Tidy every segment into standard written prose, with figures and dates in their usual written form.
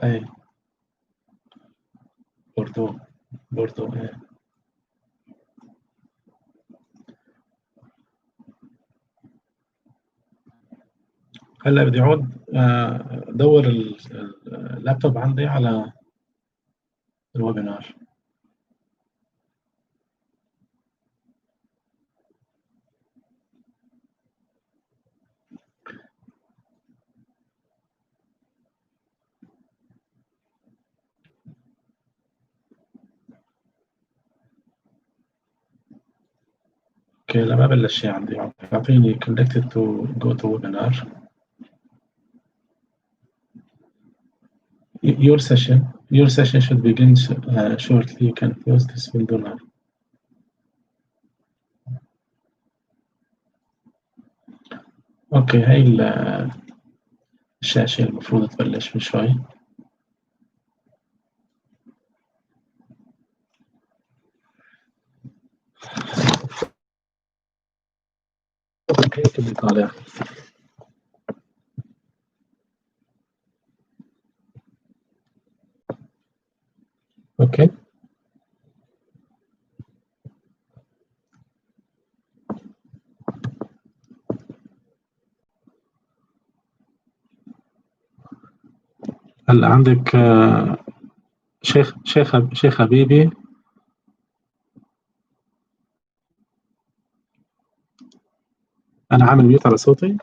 أي بوردو، بوردو إيه. هلا بدي أعود أدور اللابتوب عندي على الويبينار. اوكي لا ما بلش شيء عندي، اعطيني connected to go to webinar. Your session should begin shortly. You can close this window now. اوكي هاي الشاشة المفروض تبلش من شوي. هيك اللي طالع. اوكي هلا عندك شيخ حبيبي، انا عامل ميوت على صوتي.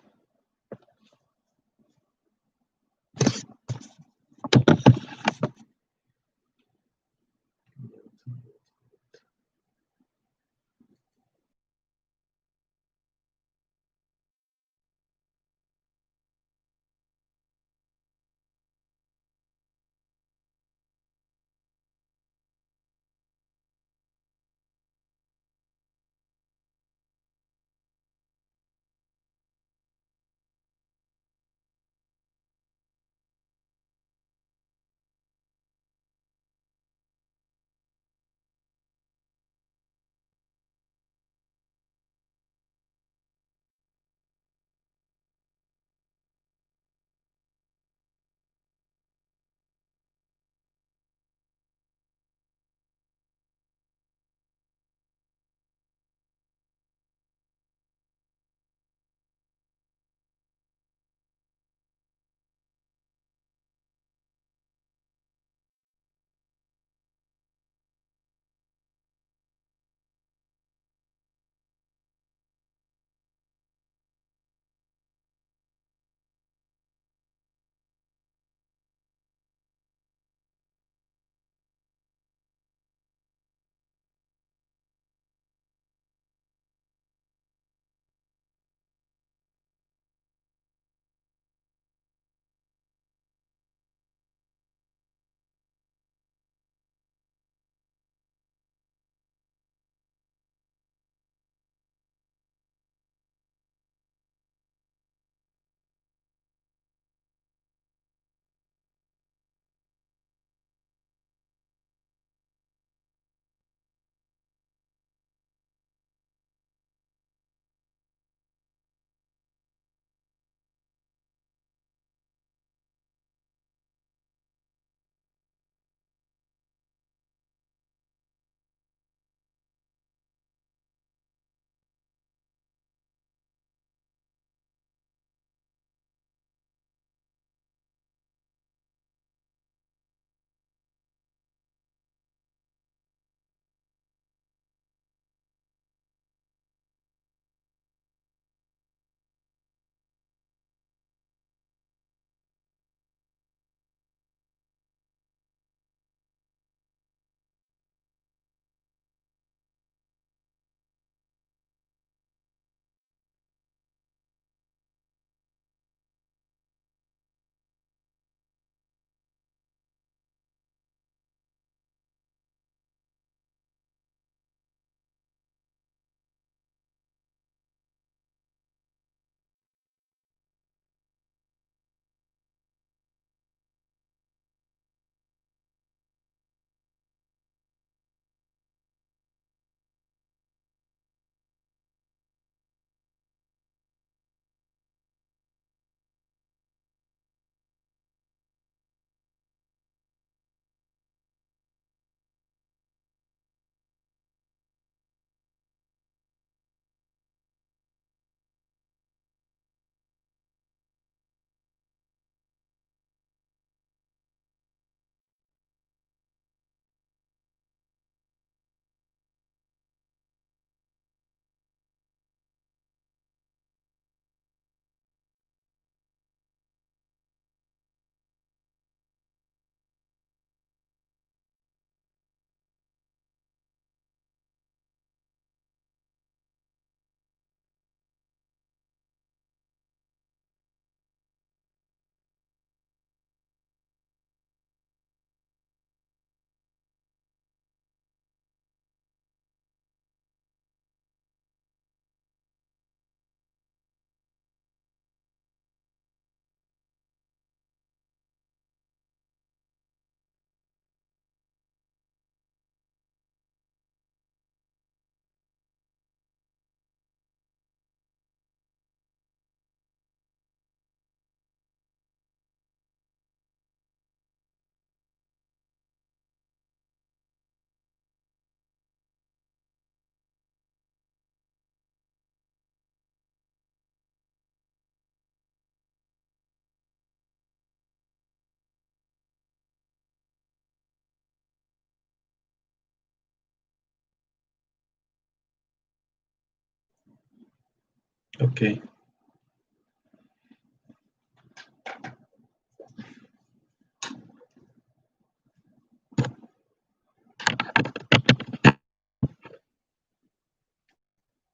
Okay.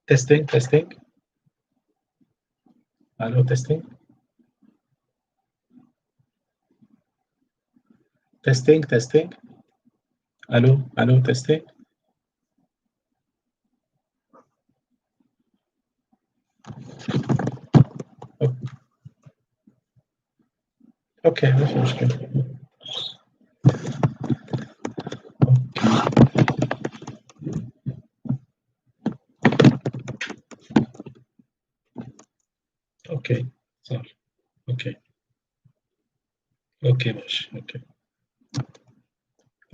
Testing, testing. Hello, testing. Testing, testing. Hello, hello, testing. أوك- اوكي، ما في مشكلة. اوكي، صار. اوكي. اوكي ماشي. اوكي.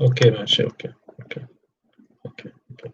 اوكي ماشي. اوكي. اوكي. اوكي. اوكي.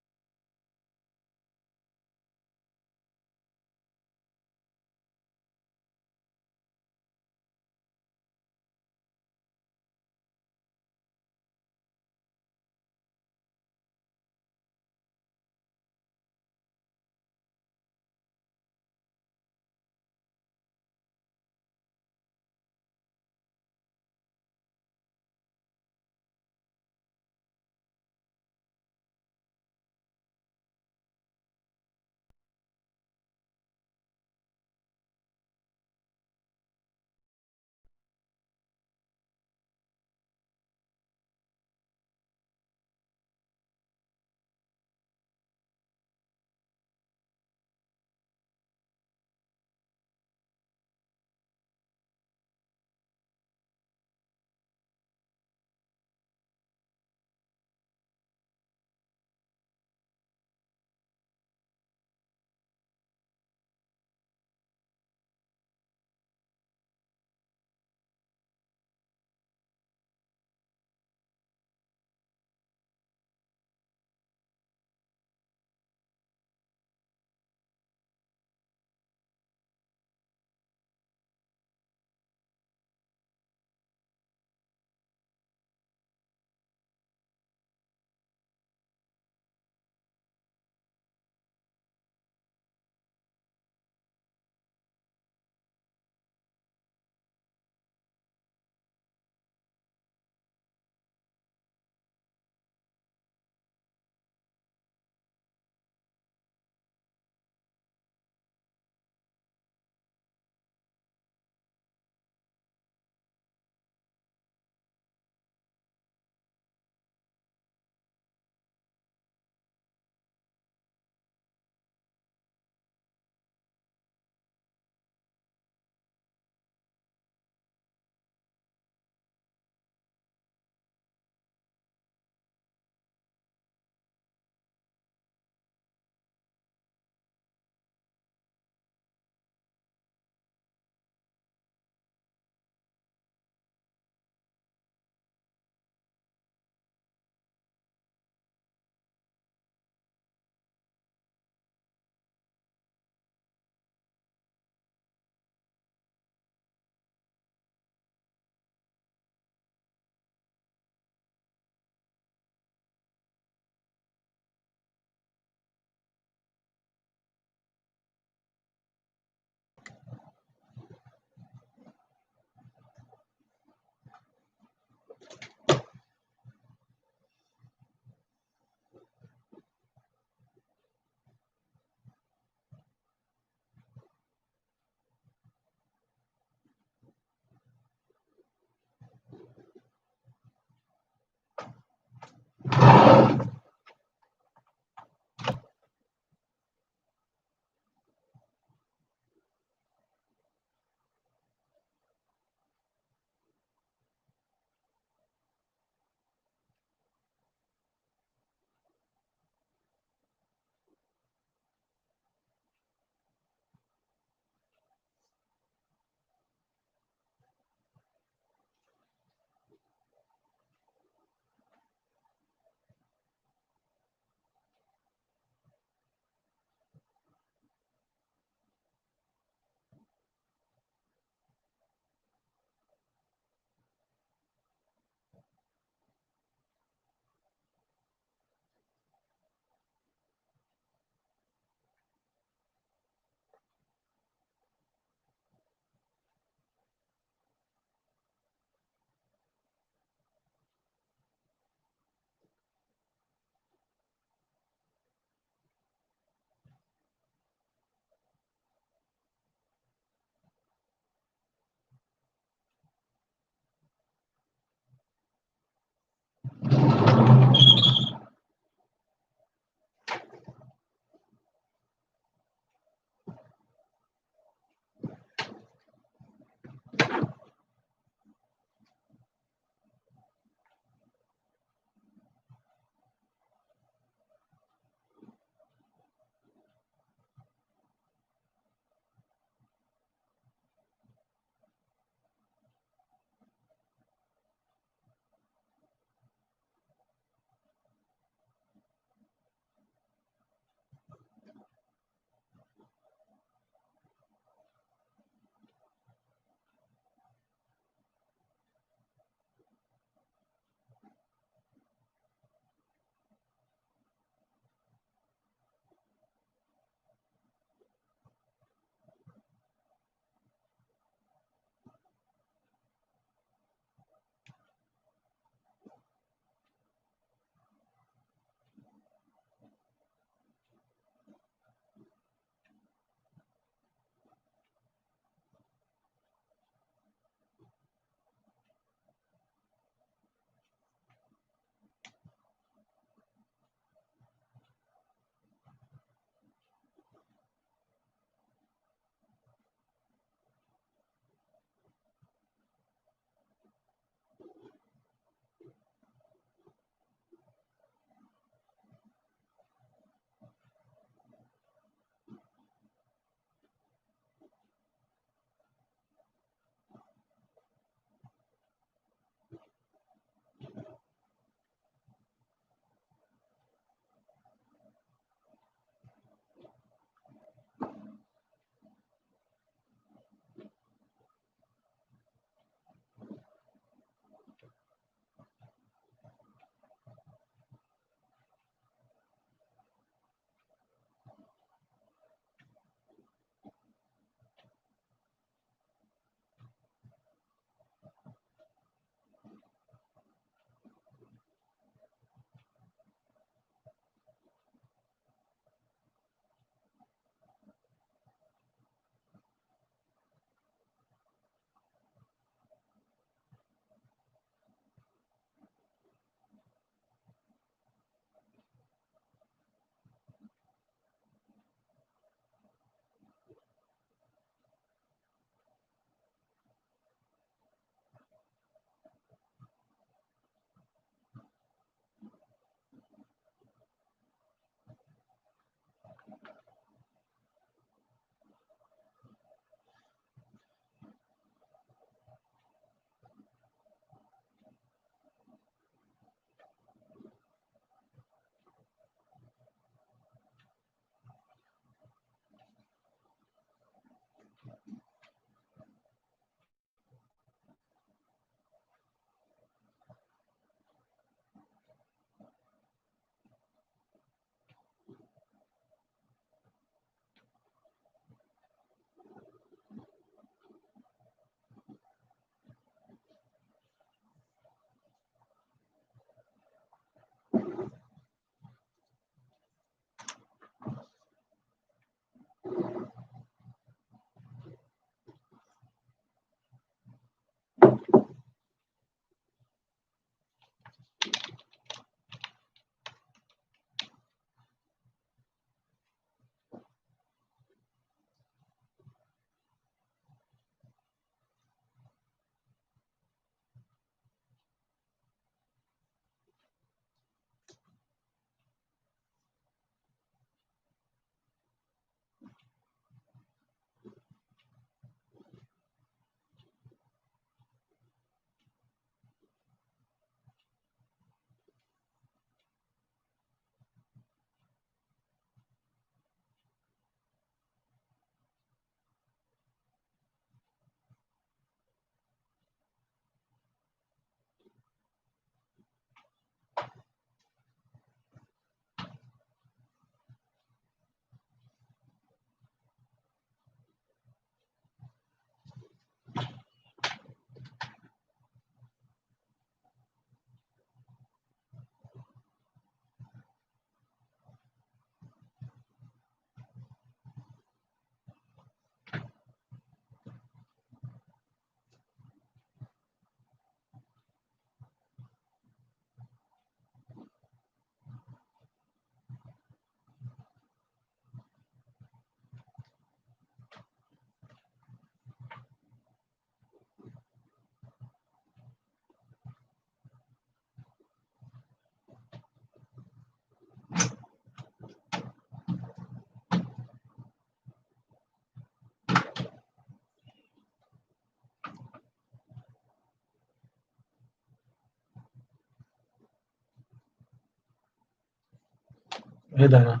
إيه ده أنا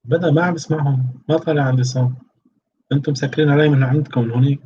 بدأ ما عم بسمعهم، ما طالع عندي صوت. أنتم مسكرين علي من عندكم من هونيك.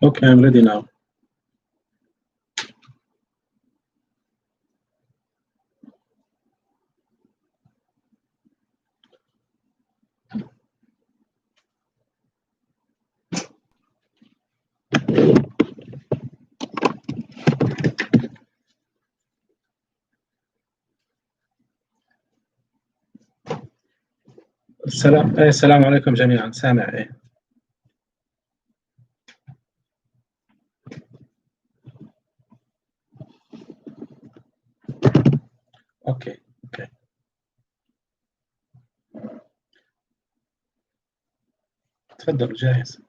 Okay, I'm ready now. السلام عليكم جميعا، سامع إيه؟ أوكي، أوكي. تفضل جاهز.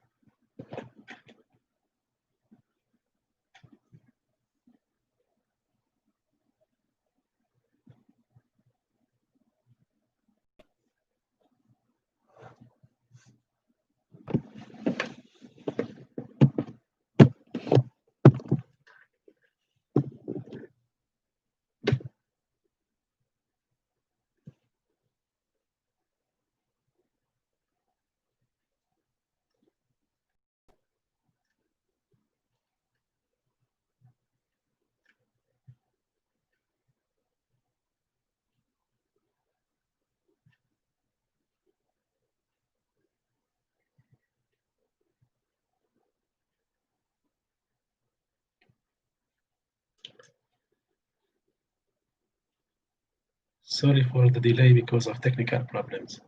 Sorry for the delay because of technical problems.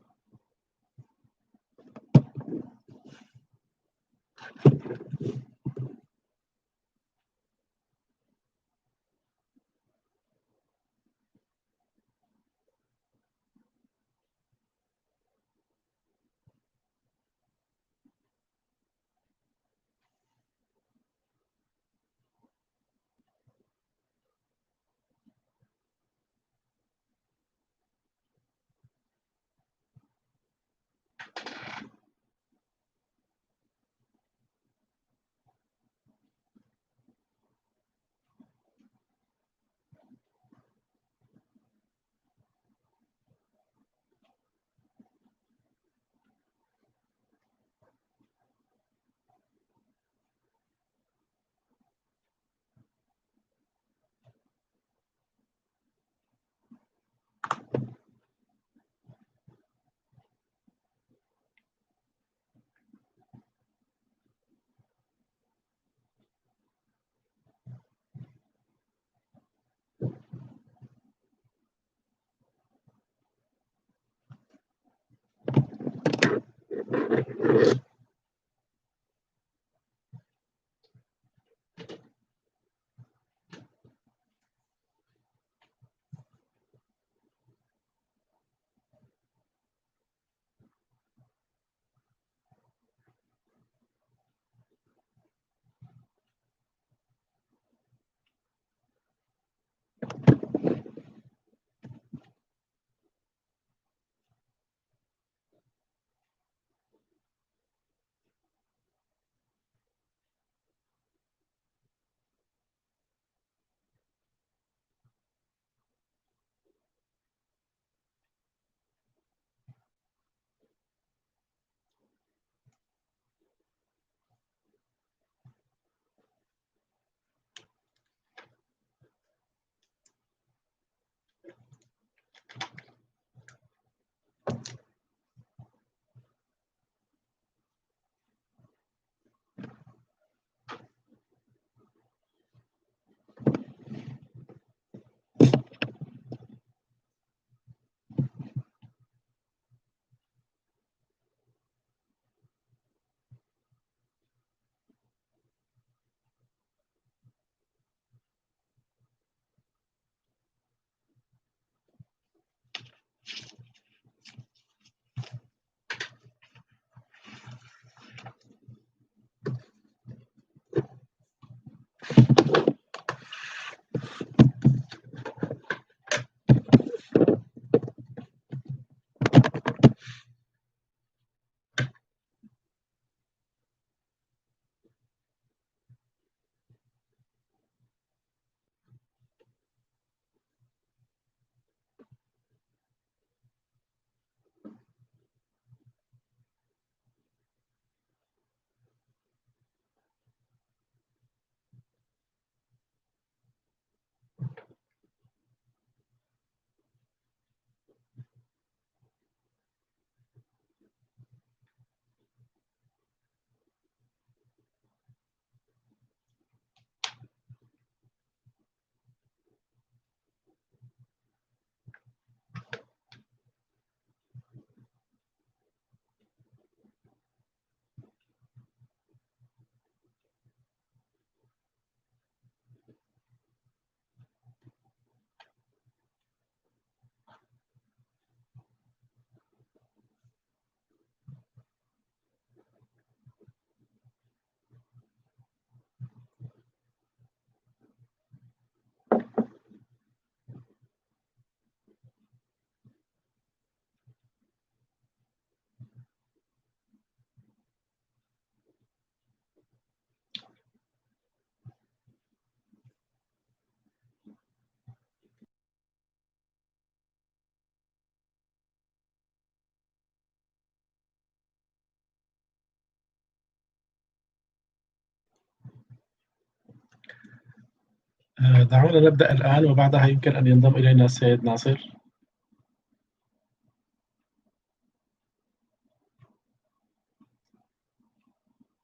دعونا نبدأ الآن وبعدها يمكن أن ينضم إلينا السيد ناصر.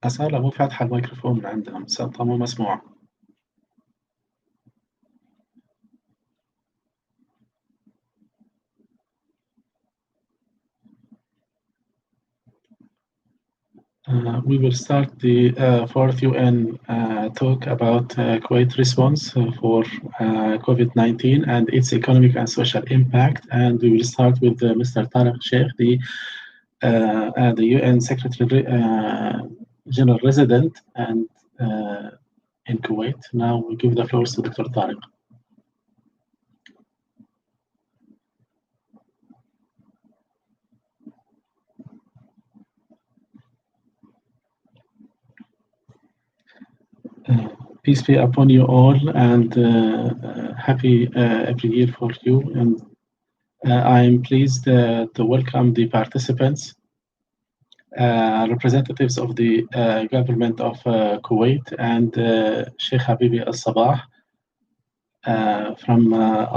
أصالة مو فاتحة الميكروفون من عندها، صوتها مو مسموع. We will start the fourth UN talk about Kuwait response for COVID-19 and its economic and social impact. And we will start with Mr. Tariq Sheikh, the UN Secretary General Resident and in Kuwait. Now we give the floor to Dr. Tariq. Peace be upon you all, and happy every year for you. And I am pleased to welcome the participants, representatives of the government of Kuwait, and Sheikh Habibi Al-Sabah from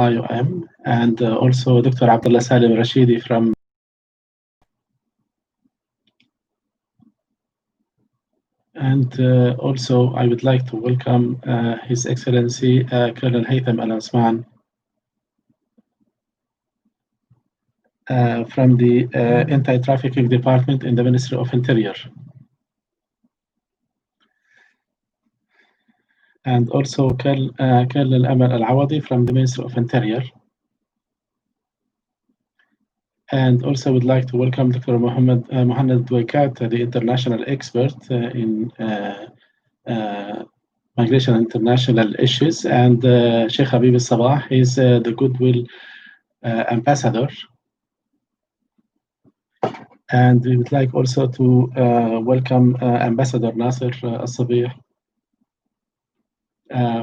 IOM, and also Dr. Abdullah Salim Rashidi from and also I would like to welcome His Excellency Colonel Haytham Al-Osman from the Anti-Trafficking Department in the Ministry of Interior. And also Colonel Amal Al-Awadi from the Ministry of Interior. And also would like to welcome Dr. Mohammed Dwaikat, the international expert in migration and international issues, and Sheikh Habib Al-Sabah is the Goodwill Ambassador. And we would like also to welcome Ambassador Nasser Al-Sabih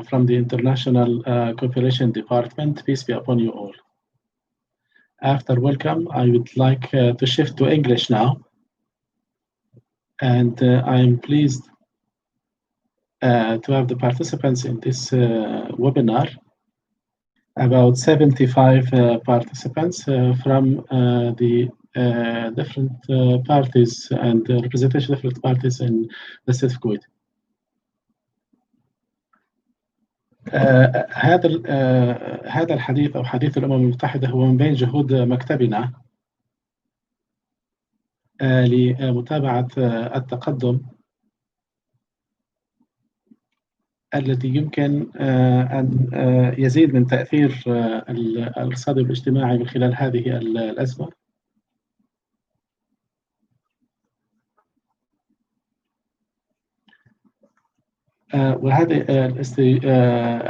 from the International Cooperation Department. Peace be upon you all. After welcome, I would like to shift to English now. And I'm pleased to have the participants in this webinar. About 75 participants from the different parties and representation of different parties in the state of Kuwait. هذا الحديث أو حديث الأمم المتحدة هو من بين جهود مكتبنا لمتابعة التقدم الذي يمكن أن يزيد من تأثير الاقتصادي والاجتماعي من خلال هذه الأزمة. وهذه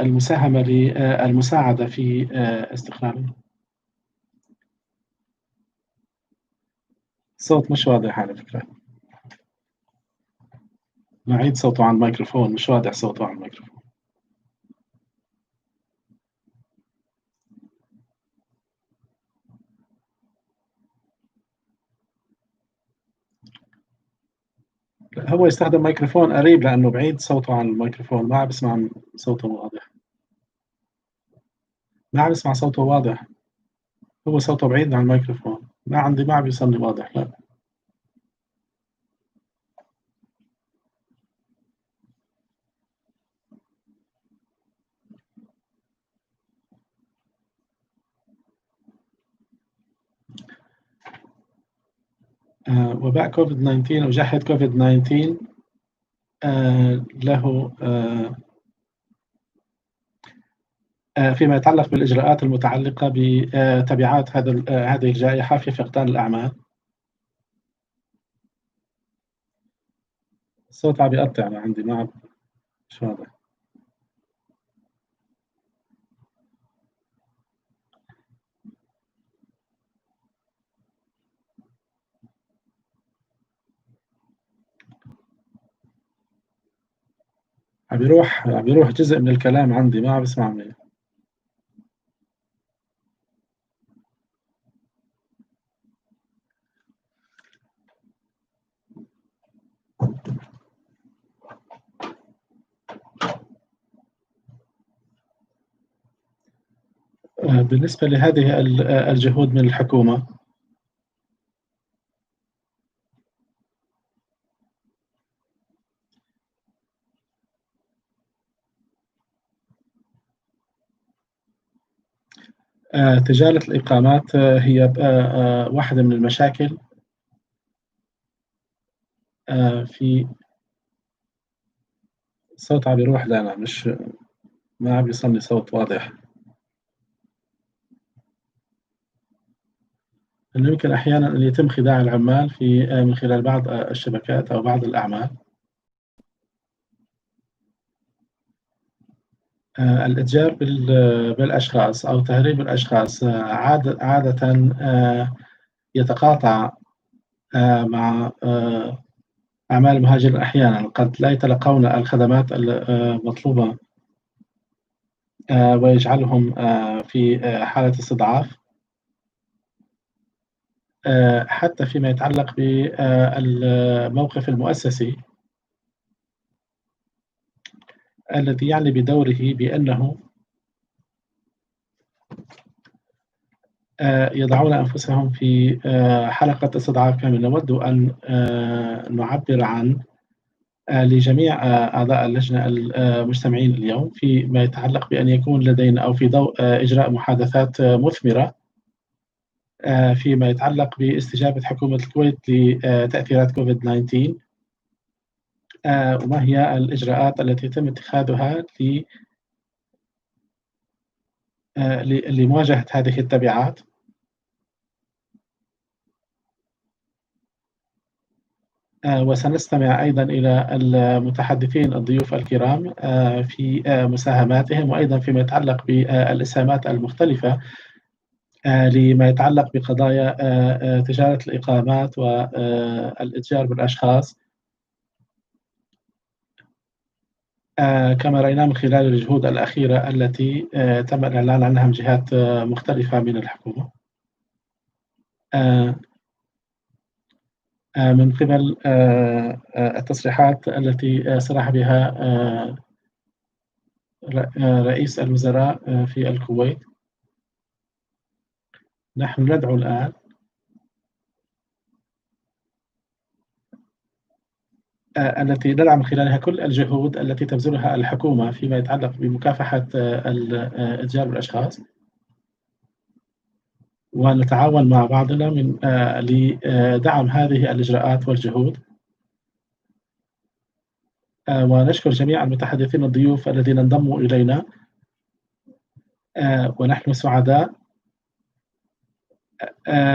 المساهمة للمساعدة في استخدام الصوت مش واضح على فكرة. نعيد صوته عن الميكروفون، مش واضح صوته عن الميكروفون. هو يستخدم ميكروفون قريب لأنه بعيد صوته عن الميكروفون، ما عم بسمع صوته واضح. ما عم بسمع صوته واضح. هو صوته بعيد عن الميكروفون. ما عم بيوصلني واضح. لا. وباء كوفيد-19 أو جائحة كوفيد-19 له فيما يتعلق بالإجراءات المتعلقة بتبعات هذه الجائحة في فقدان الأعمال. الصوت عم بيقطع أنا عندي، ما مش واضح. عم بيروح جزء من الكلام عندي، ما عم بسمع منه. بالنسبة لهذه الجهود من الحكومة، تجارة الإقامات هي واحدة من المشاكل في صوت عم بيروح. لا أنا مش ما عم بيوصلني صوت واضح. إنه يمكن أحيانًا أن يتم خداع العمال في من خلال بعض الشبكات أو بعض الأعمال. الإتجار بالأشخاص أو تهريب الأشخاص عادةً يتقاطع مع أعمال المهاجرين. أحيانًا قد لا يتلقون الخدمات المطلوبة ويجعلهم في حالة استضعاف. حتى فيما يتعلق بالموقف المؤسسي الذي يعني بدوره بأنه يضعون أنفسهم في حلقة استضعاف كاملة. نود أن نعبّر عن لجميع أعضاء اللجنة المجتمعين اليوم فيما يتعلق بأن يكون لدينا أو في ضوء إجراء محادثات مثمرة فيما يتعلق باستجابة حكومة الكويت لتأثيرات COVID-19. وما هي الإجراءات التي يتم اتخاذها لمواجهة هذه التبعات. وسنستمع أيضًا إلى المتحدثين الضيوف الكرام في مساهماتهم، وأيضًا فيما يتعلق بالإسهامات المختلفة لما يتعلق بقضايا تجارة الإقامات والإتجار بالأشخاص. كما رأينا من خلال الجهود الأخيرة التي تم الإعلان عنها من جهات مختلفة من الحكومة من قبل التصريحات التي صرح بها رئيس الوزراء في الكويت. نحن ندعو الآن التي ندعم من خلالها كل الجهود التي تبذلها الحكومة فيما يتعلق بمكافحة الإتجار بالأشخاص، ونتعاون مع بعضنا من لدعم هذه الإجراءات والجهود. ونشكر جميع المتحدثين الضيوف الذين انضموا إلينا، ونحن سعداء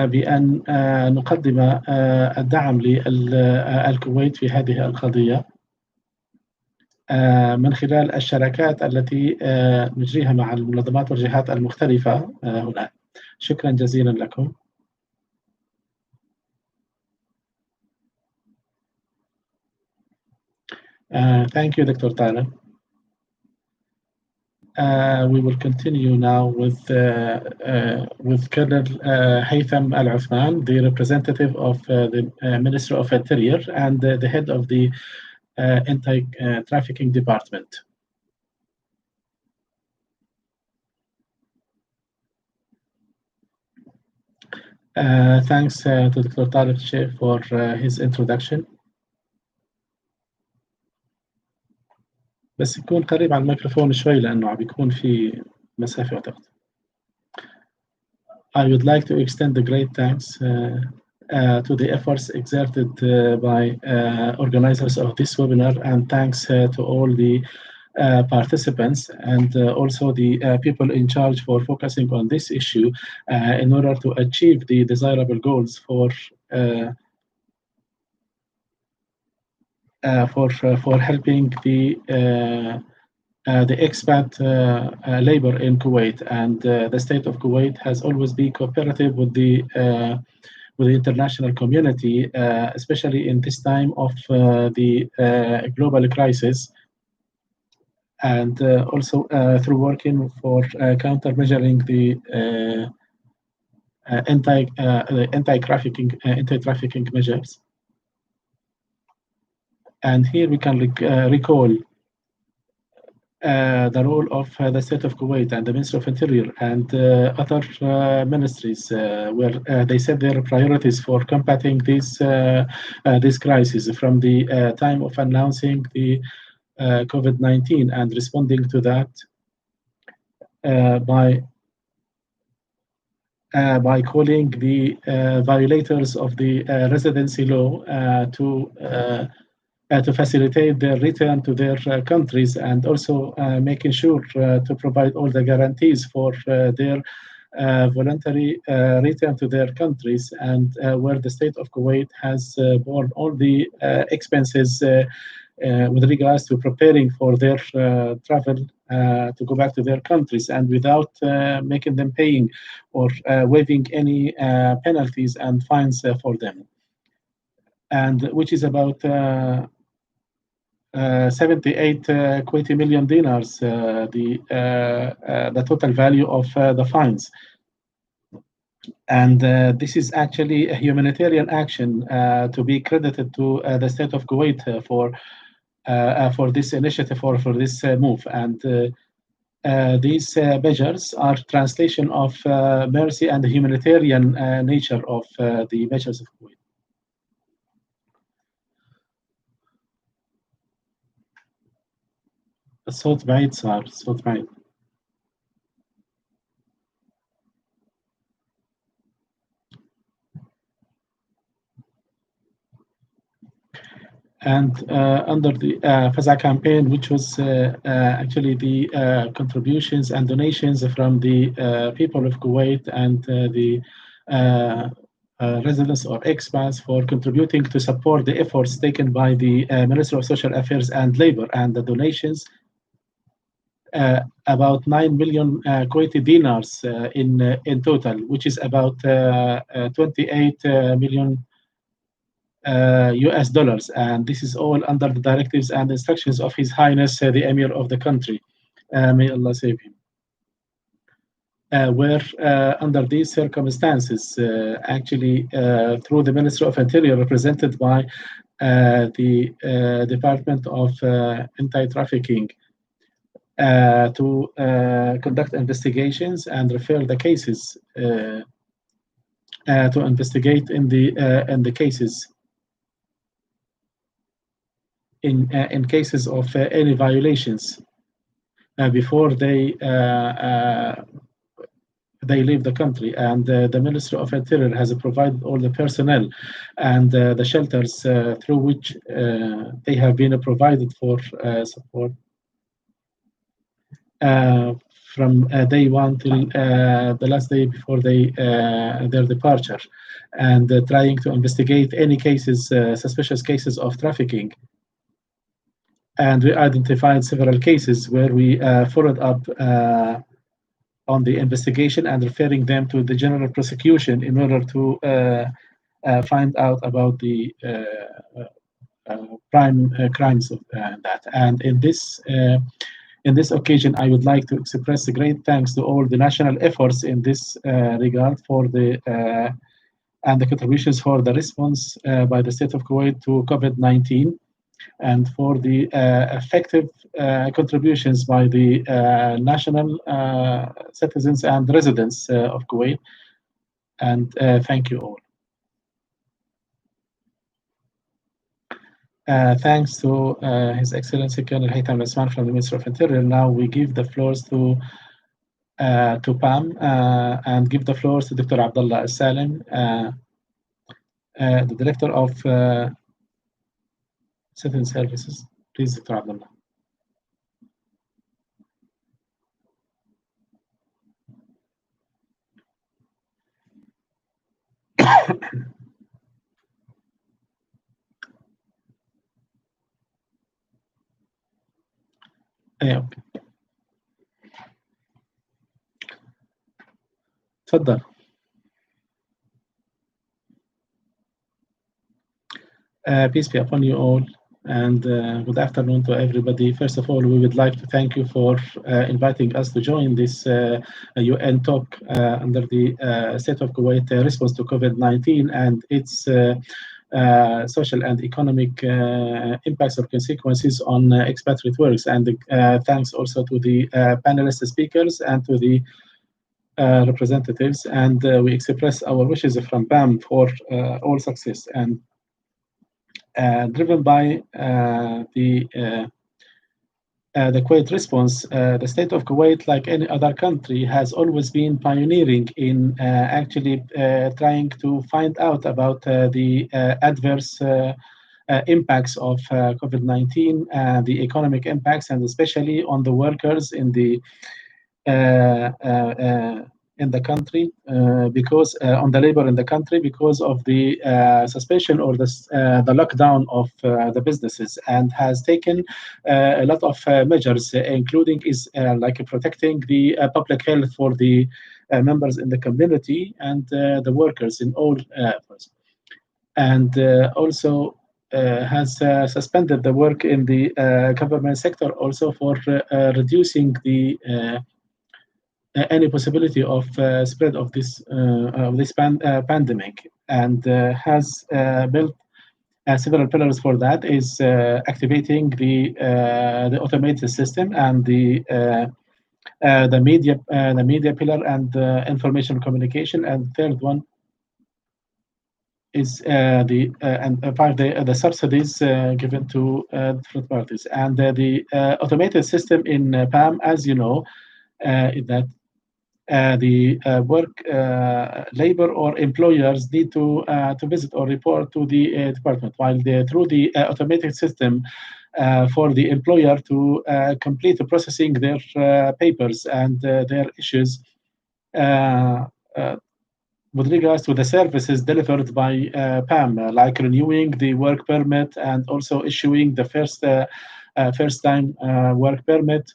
بأن نقدم الدعم للكويت في هذه القضية من خلال الشراكات التي نجريها مع المنظمات والجهات المختلفة هنا. شكرًا جزيلًا لكم. Thank you, Dr. Tyler. We will continue now with Colonel Haytham Al Uthman, the representative of the Ministry of Interior and the head of the Anti-Trafficking Department. Thanks to Dr. Tariq Sheikh for his introduction. بس يكون قريب على الميكروفون شوي لأنه عم بيكون في مسافة وقت. I would like to extend the great thanks to the efforts exerted by organizers of this webinar, and thanks to all the participants and also the people in charge for focusing on this issue in order to achieve the desirable goals for helping the expat labor in Kuwait. And the state of Kuwait has always been cooperative with the international community, especially in this time of the global crisis, and also through working for countermeasuring the anti-trafficking measures. And here we can recall the role of the state of Kuwait and the Ministry of Interior and other ministries, where they set their priorities for combating this crisis from the time of announcing the COVID-19 and responding to that by calling the violators of the residency law to facilitate their return to their countries, and also making sure to provide all the guarantees for their voluntary return to their countries, and where the state of Kuwait has borne all the expenses with regards to preparing for their travel to go back to their countries, and without making them paying or waiving any penalties and fines for them, and which is about 78 Kuwaiti million dinars, the total value of the fines. And this is actually a humanitarian action to be credited to the state of Kuwait for this initiative or for this move. And these measures are translation of mercy and the humanitarian nature of the measures of Kuwait. الصوت بعيد صار الصوت بعيد. And under the FASA campaign, which was actually the contributions and donations from the people of Kuwait and the residents or expats for contributing to support the efforts taken by the Ministry of Social Affairs and Labor, and the donations about 9 million Kuwaiti dinars in total, which is about 28 million US dollars, and this is all under the directives and instructions of His Highness the Emir of the country. May Allah save him. Where under these circumstances, actually through the Ministry of Interior, represented by the Department of Anti-Trafficking, to conduct investigations and refer the cases to investigate in the cases. In cases of any violations before they leave the country, and the Ministry of Interior has provided all the personnel and the shelters through which they have been provided for support from day one till the last day before their departure, and trying to investigate any cases, suspicious cases of trafficking. And we identified several cases where we followed up on the investigation and referring them to the general prosecution in order to find out about the crimes of that. And in this occasion, I would like to express a great thanks to all the national efforts in this regard for the and the contributions for the response by the state of Kuwait to COVID-19, and for the effective contributions by the national citizens and residents of Kuwait. And thank you all. Thanks to His Excellency Colonel Haytham Asman from the Ministry of Interior. Now we give the floors to Pam and give the floors to Dr. Abdullah Al-Salim, the Director of Citizen Services. Please, Dr. Abdullah. أوكي. تفضل. Peace be upon you all, and good afternoon to everybody. First of all, we would like to thank you for inviting us to join this UN talk under the State of Kuwait response to COVID-19 and its social and economic impacts or consequences on expatriate workers. And thanks also to the panelist speakers and to the representatives. And we express our wishes from PAM for all success. And driven by the Kuwait response, the state of Kuwait, like any other country, has always been pioneering in actually trying to find out about the adverse impacts of COVID-19, the economic impacts, and especially on the workers in the country, because on the labor in the country, because of the suspension or the lockdown of the businesses, and has taken a lot of measures, including like protecting the public health for the members in the community and the workers in all efforts, and also has suspended the work in the government sector also for reducing the any possibility of spread of this pandemic, and has built several pillars for that. Is activating the automated system and the media pillar and information communication, and third one is the subsidies given to third parties, and the automated system in PAM, as you know, that the labor or employers need to visit or report to the department, while through the automated system for the employer to complete processing their papers and their issues with regards to the services delivered by PAM, like renewing the work permit and also issuing the first time work permit,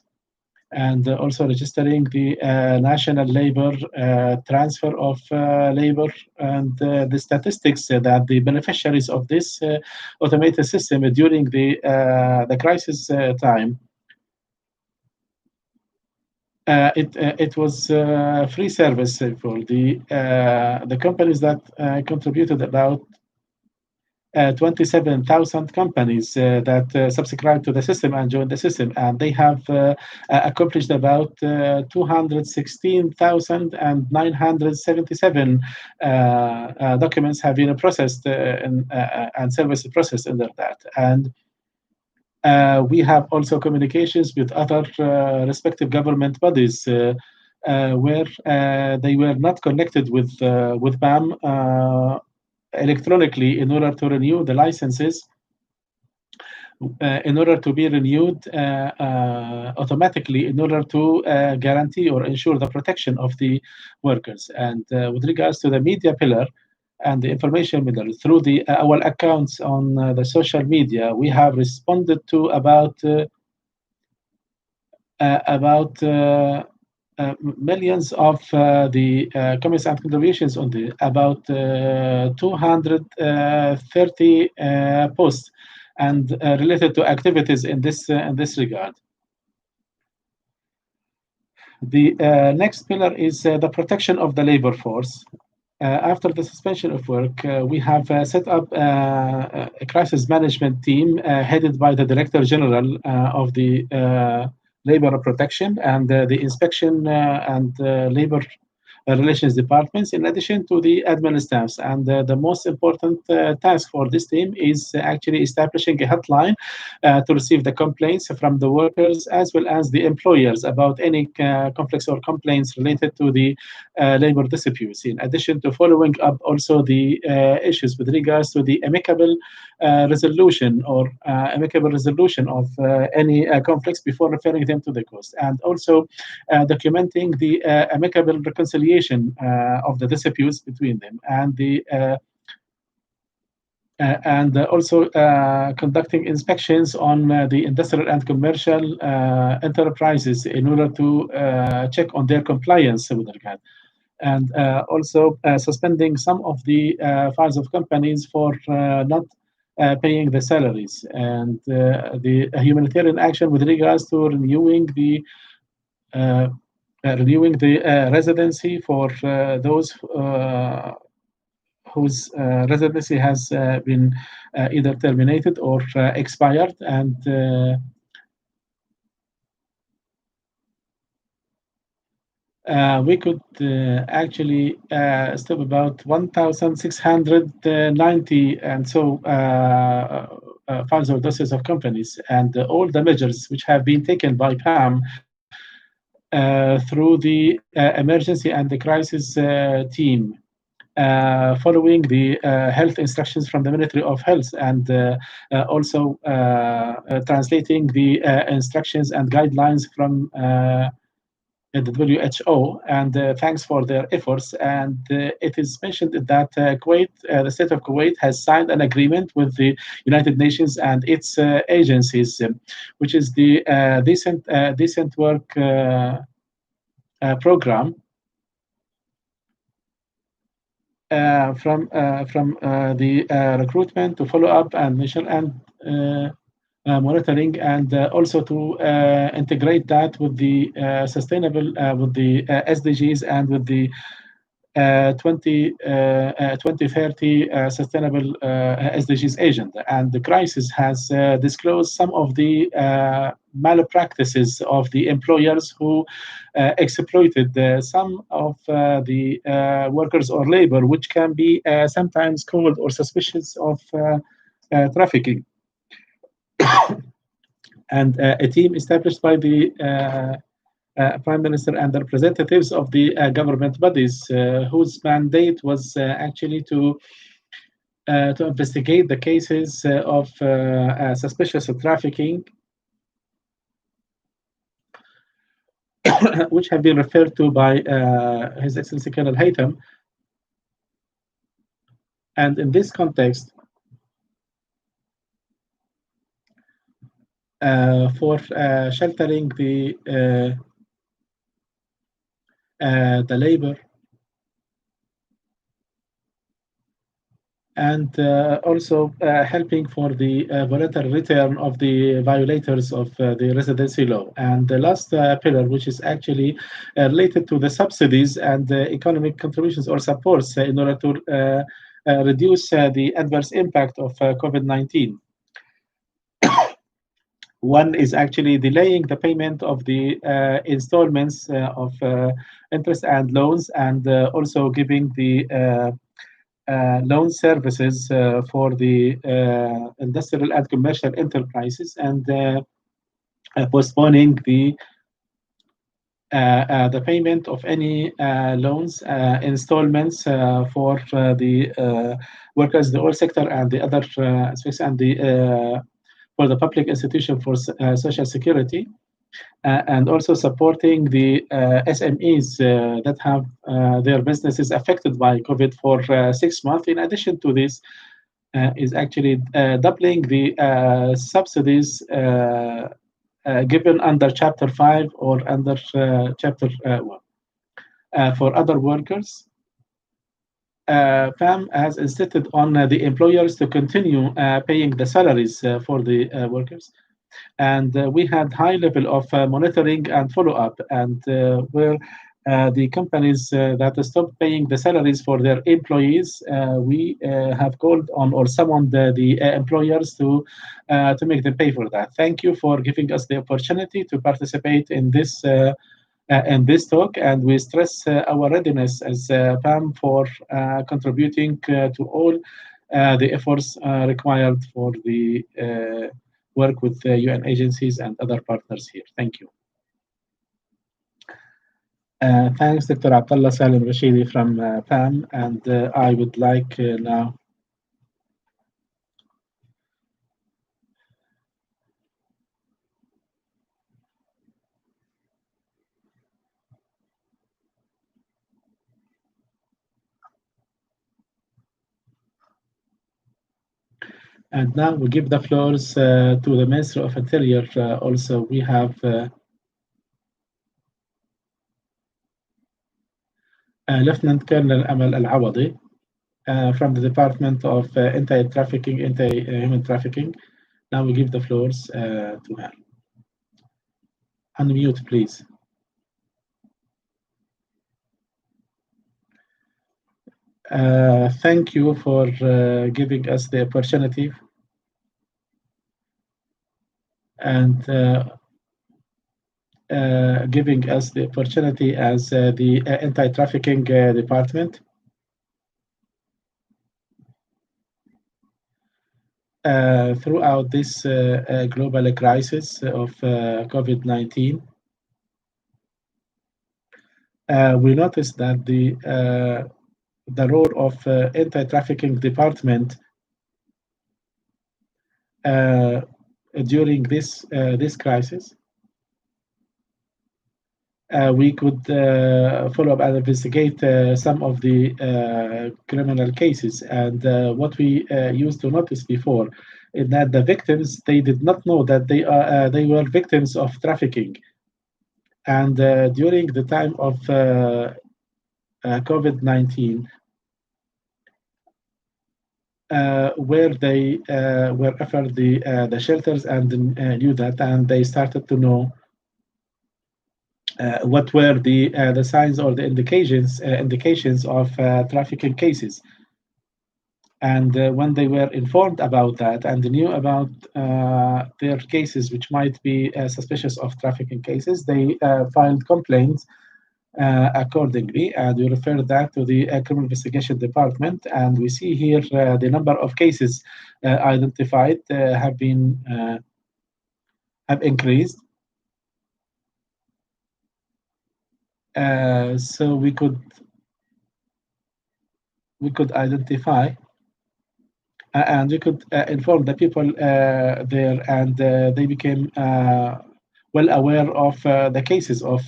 and also registering the national labor transfer of labor, and the statistics that the beneficiaries of this automated system during the crisis time. It was free service for the companies that contributed about 27,000 companies that subscribe to the system and join the system, and they have accomplished about 216,977 documents have been processed and services processed under that. And we have also communications with other respective government bodies where they were not connected with PAM electronically in order to renew the licenses, in order to be renewed automatically, in order to guarantee or ensure the protection of the workers. And with regards to the media pillar and the information pillar, through our accounts on the social media, we have responded to about millions of the comments and contributions on the about 230 posts and related to activities in this regard. The next pillar is the protection of the labor force. After the suspension of work, we have set up a crisis management team headed by the Director General of the Labor Protection and the Inspection and Labor Relations departments, in addition to the admin staffs. And the most important task for this team is actually establishing a hotline to receive the complaints from the workers as well as the employers about any conflicts or complaints related to the labor disputes, in addition to following up also the issues with regards to the amicable resolution of any conflicts before referring them to the court, and also documenting the amicable reconciliation of the disputes between them, and also conducting inspections on the industrial and commercial enterprises in order to check on their compliance with regard, and also suspending some of the files of companies for not paying the salaries, and the humanitarian action with regards to renewing the residency for those whose residency has been either terminated or expired, and we could actually stop about 1,690 and so files or doses of companies, and all the measures which have been taken by PAM through the emergency and the crisis team, following the health instructions from the Ministry of Health, and also translating the instructions and guidelines from the WHO, and thanks for their efforts. And it is mentioned that Kuwait, the state of Kuwait, has signed an agreement with the United Nations and its agencies, which is the decent work program, from the recruitment to follow up and mission and monitoring, and also to integrate that with the sustainable, with the SDGs, and with the 2030 sustainable SDGs agenda. And the crisis has disclosed some of the malpractices of the employers who exploited some of the workers or labor, which can be sometimes called or suspicious of trafficking. And a team established by the Prime Minister and the representatives of the government bodies, whose mandate was actually to investigate the cases of suspicious trafficking, which have been referred to by His Excellency Colonel Haytham. And in this context, for sheltering the labor, and also helping for the voluntary return of the violators of the residency law. And the last pillar, which is actually related to the subsidies and economic contributions or supports in order to reduce the adverse impact of COVID-19. One is actually delaying the payment of the installments of interest and loans, and also giving the loan services for the industrial and commercial enterprises, and postponing the payment of any loans installments for the workers, the oil sector, and the other aspects, and the for the public institution for social security, and also supporting the SMEs that have their businesses affected by COVID for 6 months. In addition to this, is actually doubling the subsidies given under Chapter 5 or under Chapter 1 for other workers. PAM has insisted on the employers to continue paying the salaries for the workers. And we had high level of monitoring and follow-up, and where the companies that stopped paying the salaries for their employees, we have called on or summoned the employers to make them pay for that. Thank you for giving us the opportunity to participate in this talk, and we stress our readiness as PAM for contributing to all the efforts required for the work with UN agencies and other partners here. Thank you. Thanks, Dr. Abdullah Salim Rashidi from PAM, and I would like now and now we give the floors to the Minister of Interior. Also, we have Lieutenant Colonel Amal Al-Awadi from the Department of Anti-Human Trafficking. Now we give the floors to her. Unmute, please. Thank you for giving us the opportunity and giving us the opportunity as the anti-trafficking department. Throughout this global crisis of COVID-19, we noticed that the role of anti-trafficking department during this crisis, we could follow up and investigate some of the criminal cases. And what we used to notice before is that the victims, they did not know that they were victims of trafficking. And during the time of COVID-19, where they were offered the shelters and knew that, and they started to know what were the signs or the indications of trafficking cases. And when they were informed about that and knew about their cases, which might be suspicious of trafficking cases, they filed complaints accordingly, and we refer that to the criminal investigation department. And we see here the number of cases identified have increased. So we could identify and we could inform the people there, and they became well aware of the cases of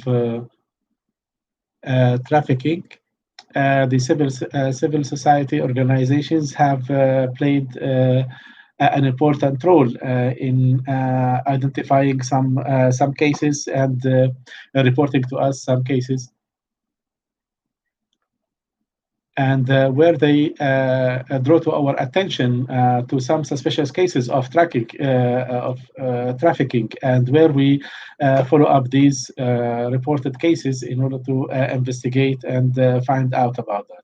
trafficking. The civil society organizations have played an important role in identifying some cases and reporting to us some cases, and where they draw to our attention to some suspicious cases of trafficking, and where we follow up these reported cases in order to investigate and find out about that.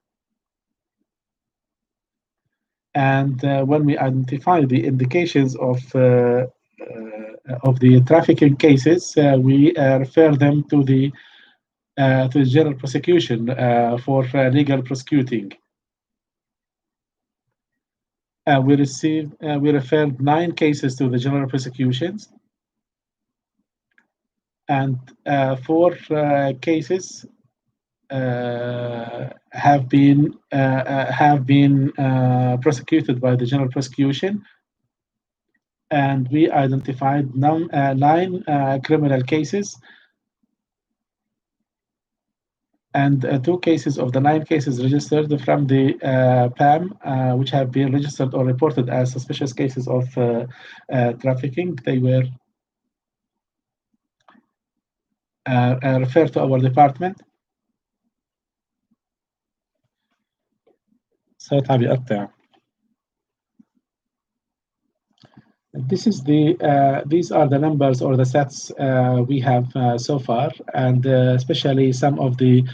And when we identify the indications of the trafficking cases, we refer them to the general prosecution for legal prosecuting. We referred 9 cases to the general prosecutions, and 4 cases have been prosecuted by the general prosecution, and we identified 9 criminal cases. And 2 cases of the 9 cases registered from the PAM, which have been registered or reported as suspicious cases of trafficking, they were referred to our department. صوتها بيقطع. These are the numbers or the stats we have so far, and especially some of the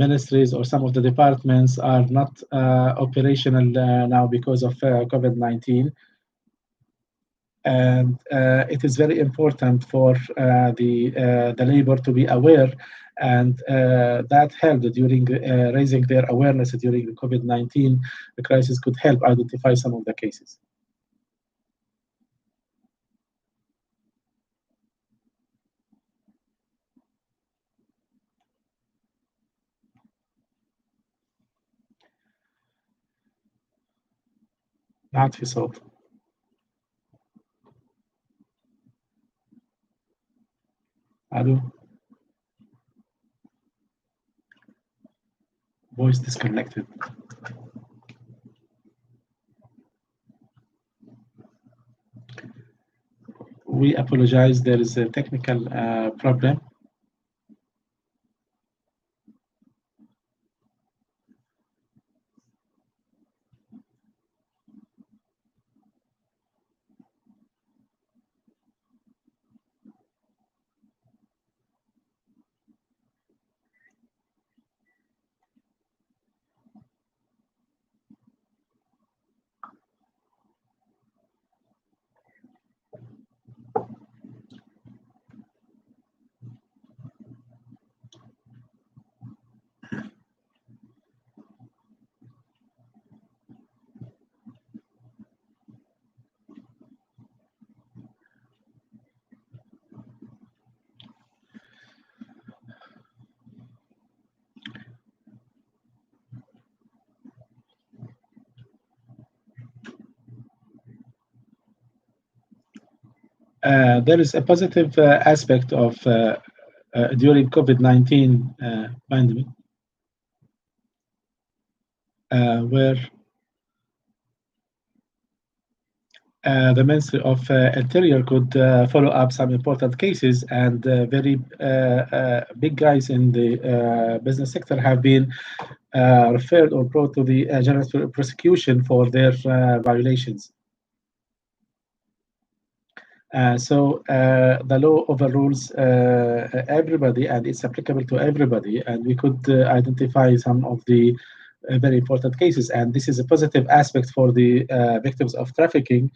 ministries or some of the departments are not operational now because of COVID-19. And it is very important for the labor to be aware, and that helped during raising their awareness during the COVID-19 crisis could help identify some of the cases. ما عاد في صوت. الو. Voice disconnected. We apologize, there is a technical problem. There is a positive aspect of during COVID-19 pandemic, where the Ministry of Interior could follow up some important cases, and very big guys in the business sector have been referred or brought to the general prosecution for their violations. So the law overrules everybody, and it's applicable to everybody, and we could identify some of the very important cases, and this is a positive aspect for the victims of trafficking.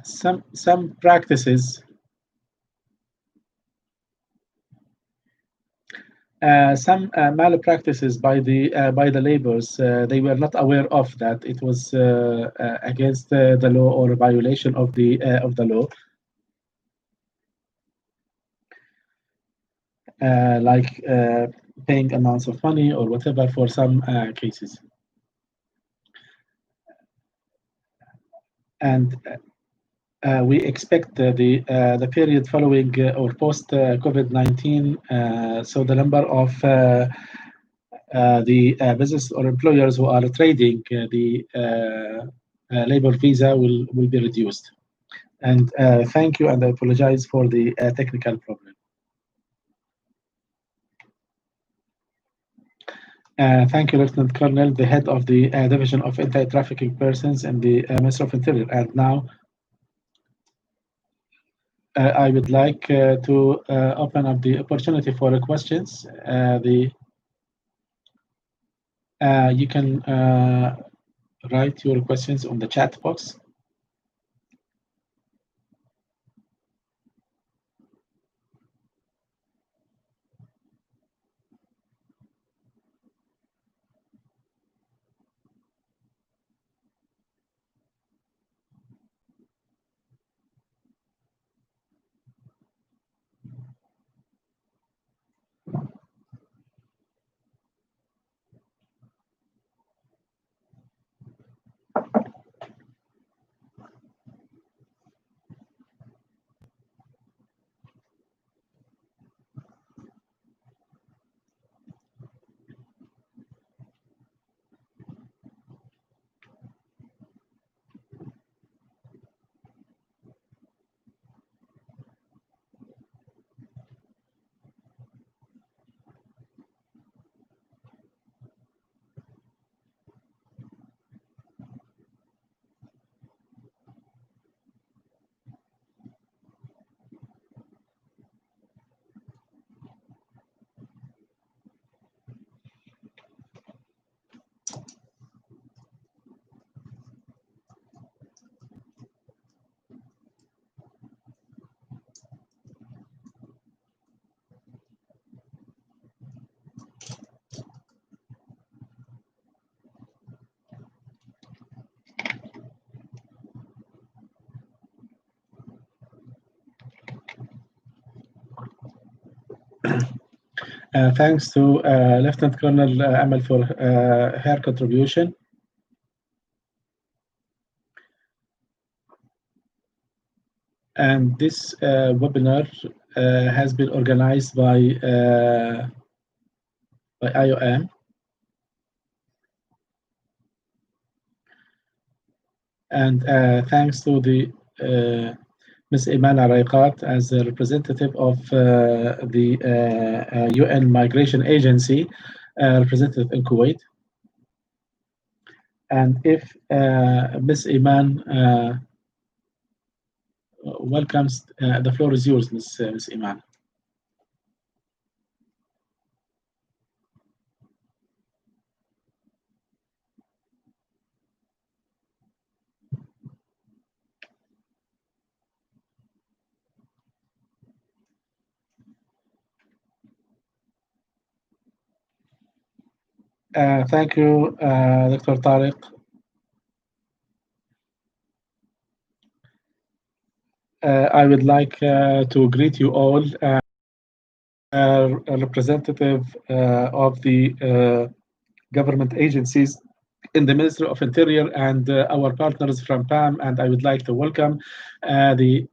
Some practices, some malpractices by the laborers, they were not aware of that it was against the law or a violation of the law, like paying amounts of money or whatever for some cases. And we expect the period following or post COVID-19, so the number of the business or employers who are trading the labor visa will be reduced. And thank you, and I apologize for the technical problem. Thank you, Lieutenant Colonel, the head of the Division of Anti-Trafficking Persons in the Ministry of Interior. And now I would like to open up the opportunity for questions. You can write your questions on the chat box. Thanks to Lieutenant Colonel Amal for her contribution. And this webinar has been organized by IOM. And thanks to the Ms. Iman Araiqat as the representative of the UN Migration Agency, representative in Kuwait. And if Ms. Iman welcomes, the floor is yours, Ms. Iman. Thank you, Dr. Tariq. I would like to greet you all, a representative of the government agencies in the Ministry of Interior and our partners from PAM. And I would like to welcome the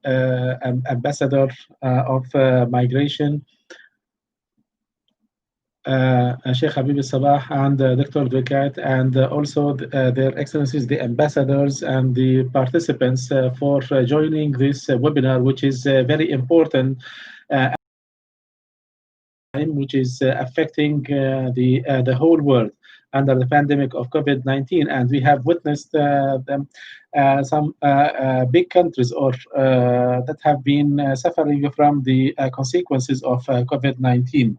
Ambassador of Migration, Sheikh Habib Sabah, and Dr. Dukat, and also their excellencies, the ambassadors and the participants for joining this webinar, which is very important, which is affecting the whole world under the pandemic of COVID-19. And we have witnessed some big countries or that have been suffering from the consequences of COVID-19.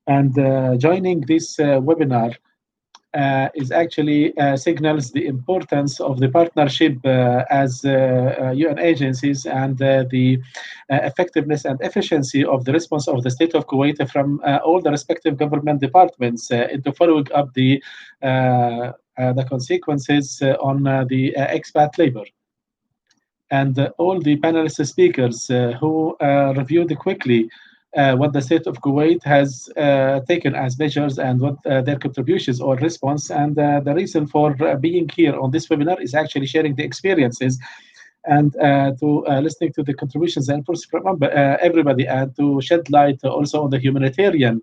And joining this webinar is actually signals the importance of the partnership as UN agencies and the effectiveness and efficiency of the response of the state of Kuwait from all the respective government departments into following up the consequences on the expat labor. And all the panelist speakers who reviewed quickly what the state of Kuwait has taken as measures and what their contributions or response. And the reason for being here on this webinar is actually sharing the experiences and to listening to the contributions and inputs from everybody, and to shed light also on the humanitarian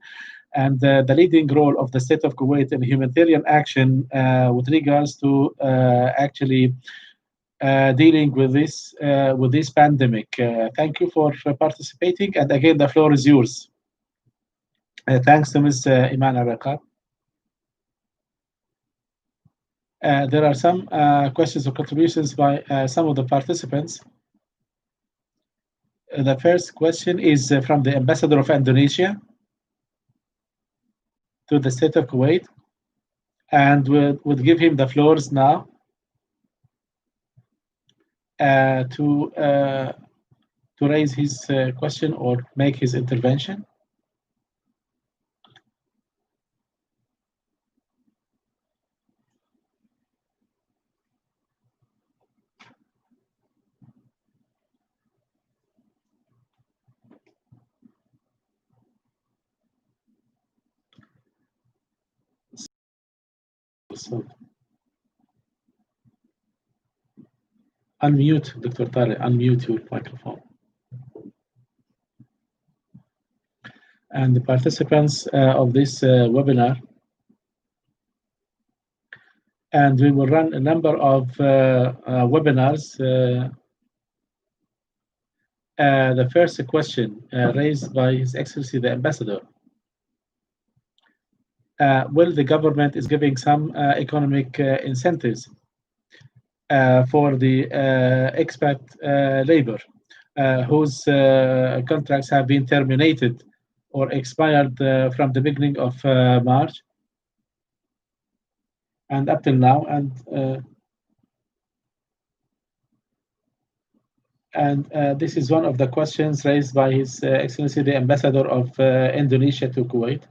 and the leading role of the state of Kuwait in humanitarian action with regards to actually dealing with this pandemic. Thank you for participating, and again, the floor is yours. Thanks to Ms. Iman Araqab. There are some questions or contributions by some of the participants. The first question is from the Ambassador of Indonesia to the state of Kuwait, and we'll give him the floors now. To raise his question or make his intervention. So, unmute, Dr. Tariq, unmute your microphone. And the participants of this webinar, and we will run a number of webinars. The first question raised by His Excellency the Ambassador. Well, the government is giving some economic incentives for the expat labor whose contracts have been terminated or expired from the beginning of March and up till now, and this is one of the questions raised by His Excellency the Ambassador of Indonesia to Kuwait.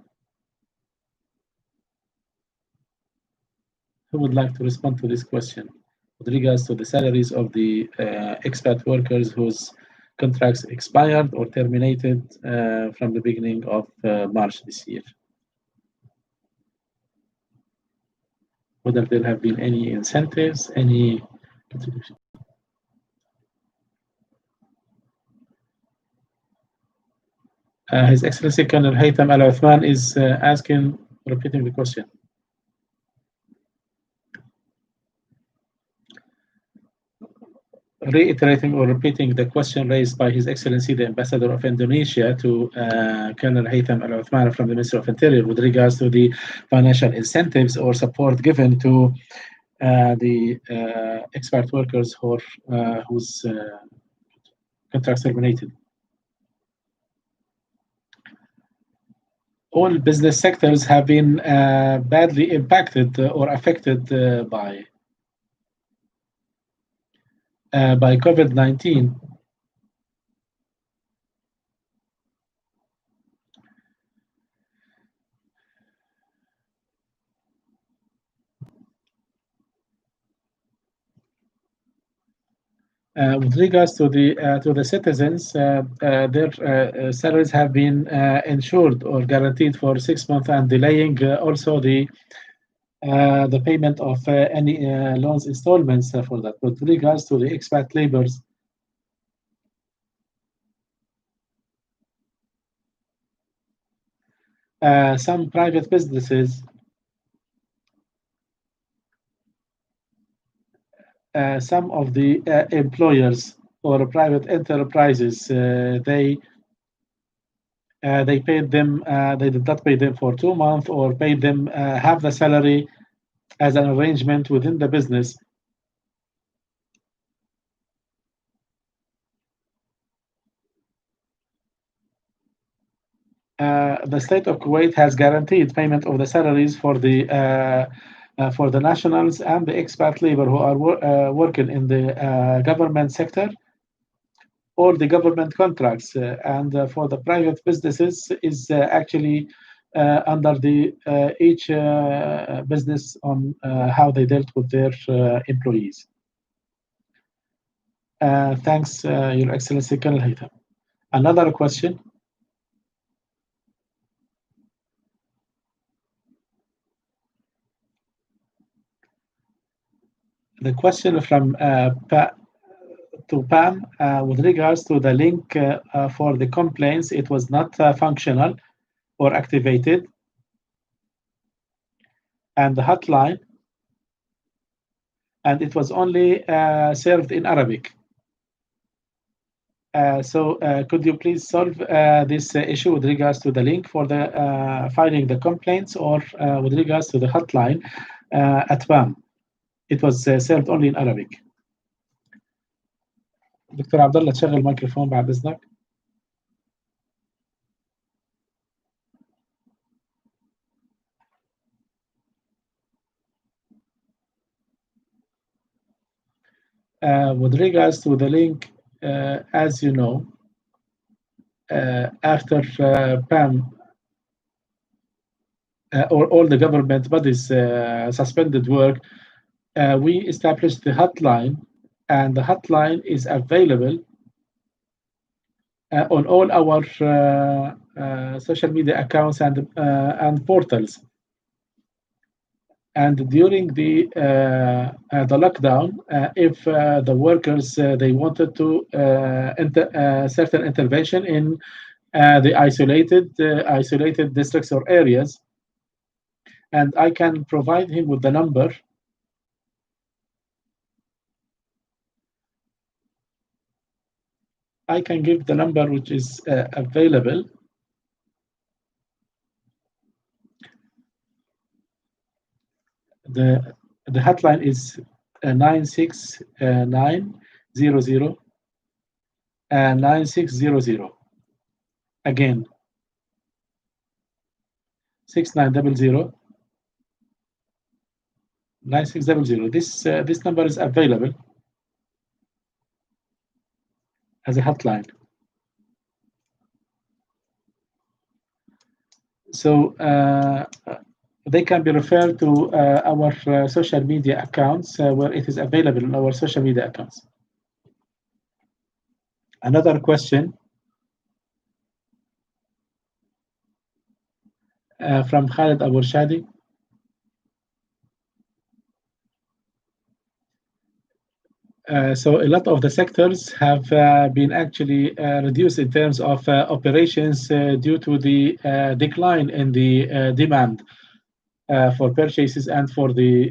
Who would like to respond to this question with regards to the salaries of the expat workers whose contracts expired or terminated from the beginning of March this year? Whether there have been any incentives, any contribution? His Excellency Colonel Haytham Al Uthman is repeating the question. Reiterating or repeating the question raised by His Excellency the Ambassador of Indonesia to Colonel Haytham Al Uthman from the Ministry of Interior with regards to the financial incentives or support given to the expat workers whose contracts terminated. All business sectors have been badly impacted or affected by COVID-19. With regards to the citizens, their salaries have been ensured or guaranteed for 6 months, and delaying also the the payment of any loans installments for that. With regards to the expat laborers, some private businesses, some of the employers or private enterprises, they paid them, they did not pay them for 2 months or paid them half the salary as an arrangement within the business. The state of Kuwait has guaranteed payment of the salaries for the nationals and the expat labor who are working in the government sector or the government contracts, and for the private businesses is actually under the each business on how they dealt with their employees. Thanks, Your Excellency, Colonel Haytham. Another question. The question from to Pam with regards to the link for the complaints, it was not functional or activated, and the hotline, and it was only served in Arabic. So could you please solve this issue with regards to the link for the filing the complaints, or with regards to the hotline at PAM? It was served only in Arabic. دكتور عبد الله تشغل الميكروفون بعد إذنك. With regards to the link, as you know, after PAM or all the government bodies suspended work, we established the hotline, and the hotline is available on all our social media accounts and portals. And during the lockdown, if the workers they wanted to certain intervention in the isolated districts or areas, and I can provide him with the number. I can give the number which is available. The hotline is 96900 9600. Again, 6900 9600. This number is available as a hotline. So they can be referred to our social media accounts where it is available in our social media accounts. Another question from Khalid Abu Shadi. So a lot of the sectors have been actually reduced in terms of operations due to the decline in the demand for purchases and for their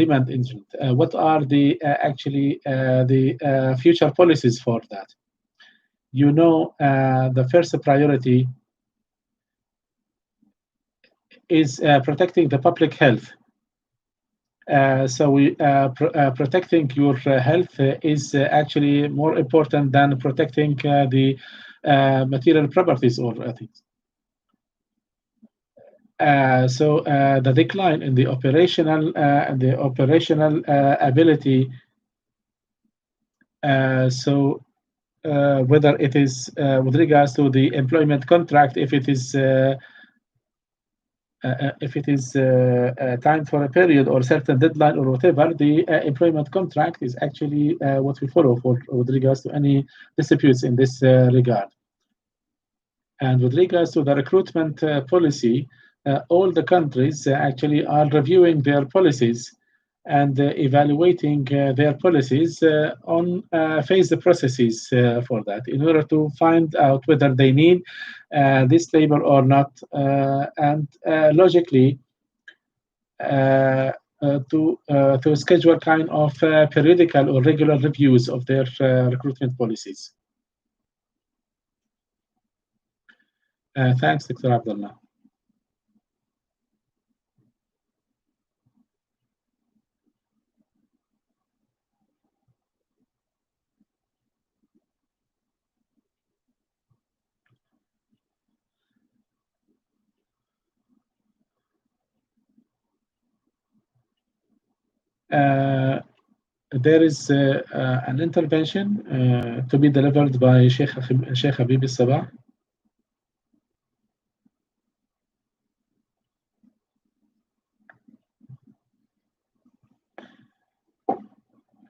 demand engine. What are the actually the future policies for that? You know, the first priority is protecting the public health. So protecting your health is actually more important than protecting the material properties or things. So the decline in the operational ability. So whether it is with regards to the employment contract, if it is timed for a period or certain deadline or whatever, the employment contract is actually what we follow with regards to any disputes in this regard. And with regards to the recruitment policy, all the countries actually are reviewing their policies and evaluating their policies on phased processes for that in order to find out whether they need this labor or not, and logically to schedule kind of periodical or regular reviews of their recruitment policies. Thanks, Dr. Abdullah. There is an intervention to be delivered by Sheikh Habib Sabah.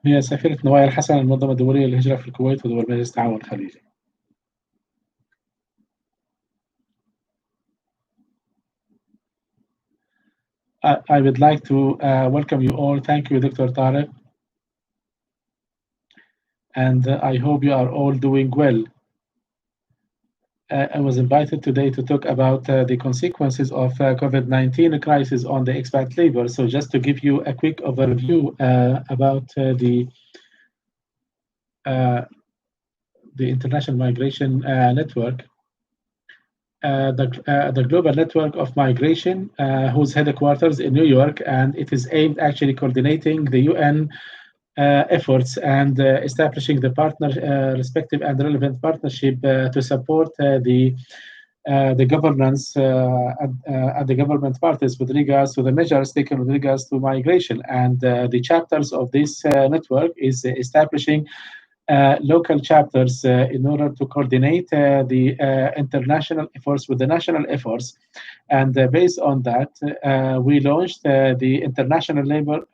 هي سفيرة نوايا الحسن المنظمة الدولية للهجرة في الكويت ودول مجلس التعاون الخليجي. I would like to welcome you all. Thank you, Dr. Tariq. And I hope you are all doing well. I was invited today to talk about the consequences of COVID-19 crisis on the expat labor. So just to give you a quick overview about the international migration network. The global network of migration, whose headquarters in New York, and it is aimed actually coordinating the UN efforts and establishing the respective and relevant partnership to support the governance at the government parties with regards to the measures taken with regards to migration. And the chapters of this network is establishing local chapters in order to coordinate the international efforts with the national efforts. And based on that, we launched the International Labor,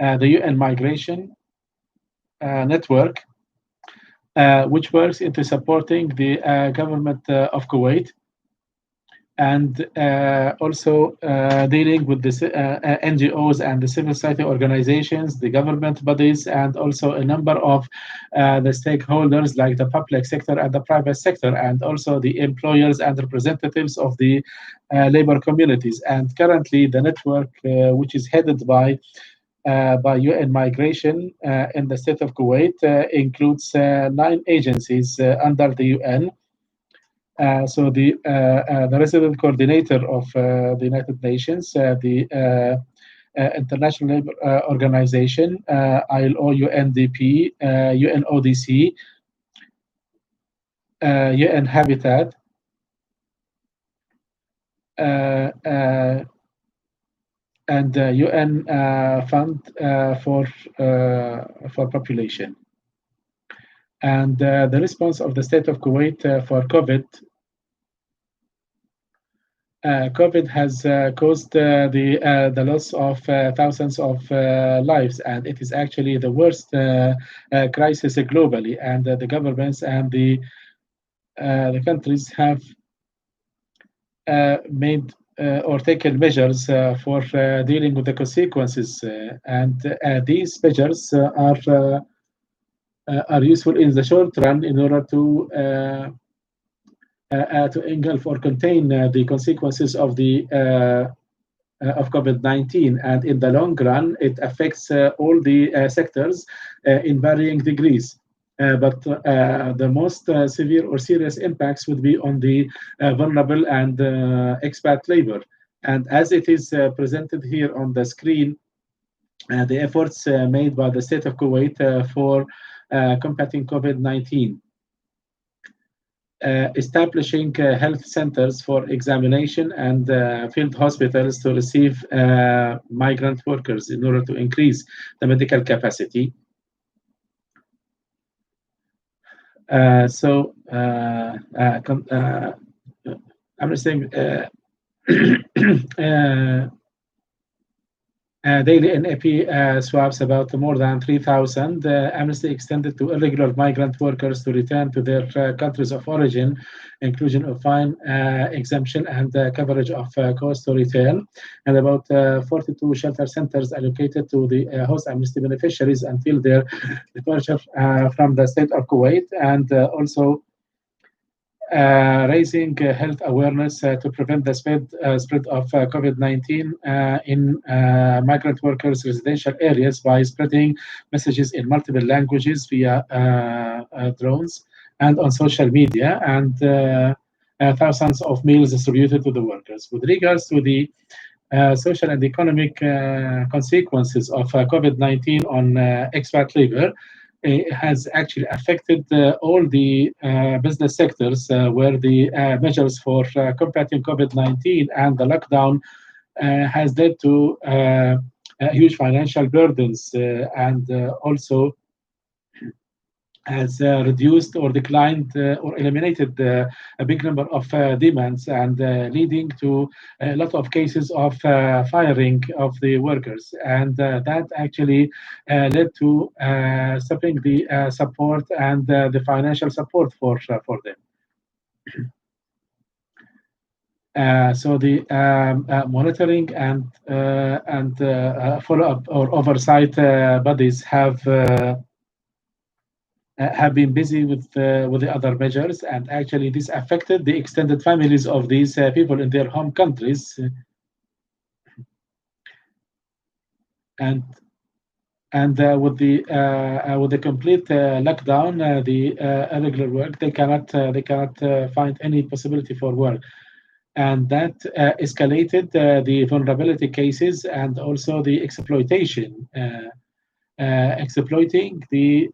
the UN Migration Network, which works into supporting the government of Kuwait, and also dealing with the NGOs and the civil society organizations, the government bodies, and also a number of the stakeholders like the public sector and the private sector, and also the employers and representatives of the labor communities. And currently, the network, which is headed by UN Migration in the state of Kuwait, includes 9 agencies under the UN. So the resident coordinator of the United Nations, the International Labour Organization, ILO, UNDP, UNODC, UN Habitat, and UN Fund for Population. And the response of the state of Kuwait for COVID has caused the loss of thousands of lives, and it is actually the worst crisis globally. And the governments and the countries have made or taken measures for dealing with the consequences, and these measures are useful in the short run in order to engulf or contain the consequences of the of COVID-19, and in the long run, it affects all the sectors in varying degrees. But the most severe or serious impacts would be on the vulnerable and expat labor. And as it is presented here on the screen, the efforts made by the state of Kuwait for combating COVID-19. Establishing health centers for examination and field hospitals to receive migrant workers in order to increase the medical capacity. I'm saying daily NAP swaps about more than 3,000. Amnesty extended to irregular migrant workers to return to their countries of origin, inclusion of fine exemption and coverage of cost to return, and about 42 shelter centers allocated to the host Amnesty beneficiaries until their departure from the state of Kuwait, and also raising health awareness to prevent the spread of COVID-19 in migrant workers' residential areas by spreading messages in multiple languages via drones and on social media, and thousands of meals distributed to the workers. With regards to the social and economic consequences of COVID-19 on expat labor, it has actually affected all the business sectors where the measures for combating COVID-19 and the lockdown has led to huge financial burdens and also has reduced or declined or eliminated a big number of demands and leading to a lot of cases of firing of the workers. And that actually led to stopping the support and the financial support for them. So the monitoring and follow-up or oversight bodies have been busy with the other measures, and actually this affected the extended families of these people in their home countries, and with the complete lockdown, the irregular work, they cannot find any possibility for work, and that escalated the vulnerability cases and also the exploitation. Exploiting the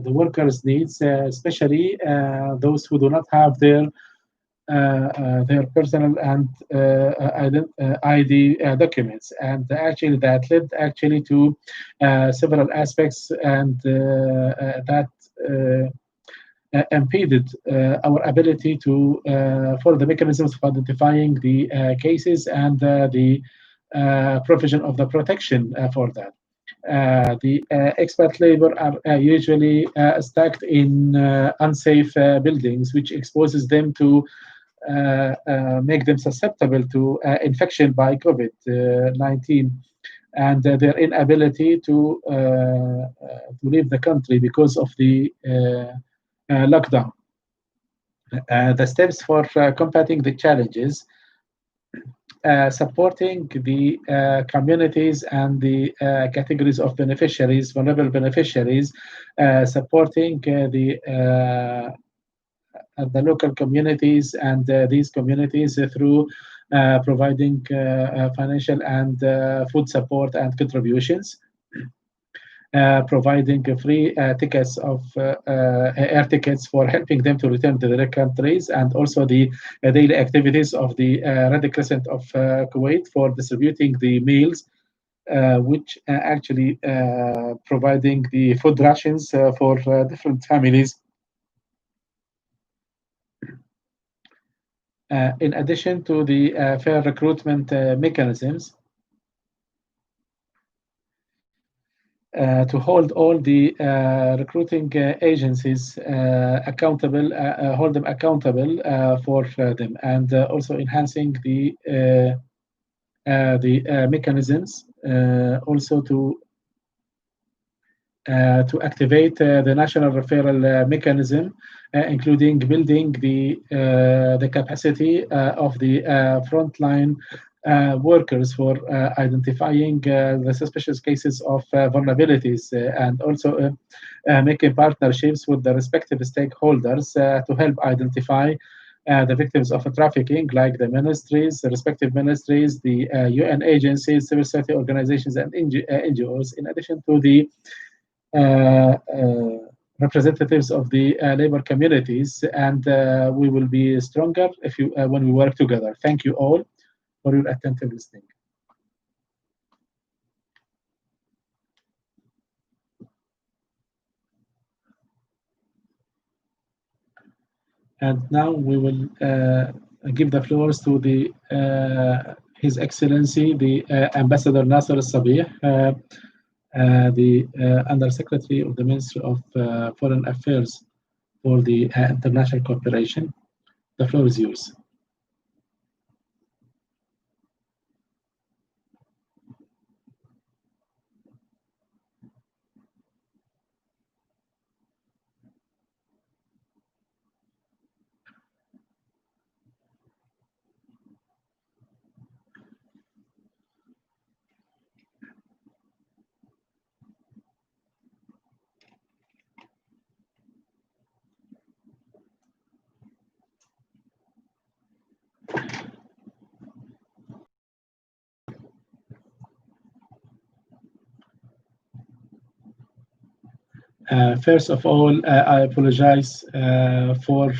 workers' needs, especially those who do not have their personal and ID documents, and actually that led actually to several aspects, and that impeded our ability to follow the mechanisms of identifying the cases and the provision of the protection for that. The expat labor are usually stacked in unsafe buildings, which exposes them to make them susceptible to infection by COVID-19, and their inability to leave the country because of the lockdown. The steps for combating the challenges: supporting the communities and the categories of beneficiaries, vulnerable beneficiaries, supporting the local communities and these communities through providing financial and food support and contributions. Providing free tickets of air tickets for helping them to return to their countries, and also the daily activities of the Red Crescent of Kuwait for distributing the meals, which actually providing the food rations for different families. In addition to the fair recruitment mechanisms, to hold all the recruiting agencies accountable, hold them accountable for them, and also enhancing the mechanisms, also to activate the national referral mechanism, including building the capacity of the frontline workers for identifying the suspicious cases of vulnerabilities, and also making partnerships with the respective stakeholders to help identify the victims of trafficking, like the ministries, the respective ministries, the UN agencies, civil society organizations, and NGOs, in addition to the representatives of the labor communities. And we will be stronger if when we work together. Thank you all for your attentive listening. And now we will give the floors to the His Excellency, the Ambassador Nasser Sabih, the Undersecretary of the Ministry of Foreign Affairs for the International Cooperation. The floor is yours. First of all, I apologize for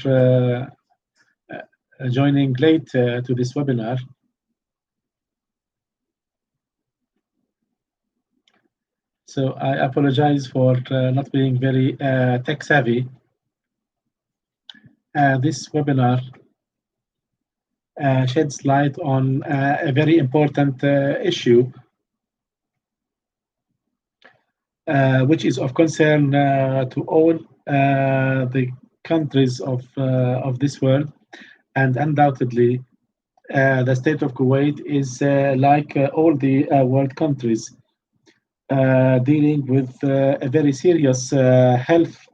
joining late to this webinar. So I apologize for not being very tech savvy. This webinar sheds light on a very important issue, which is of concern to all the countries of this world, and undoubtedly the state of Kuwait is like all the world countries, dealing with a very serious health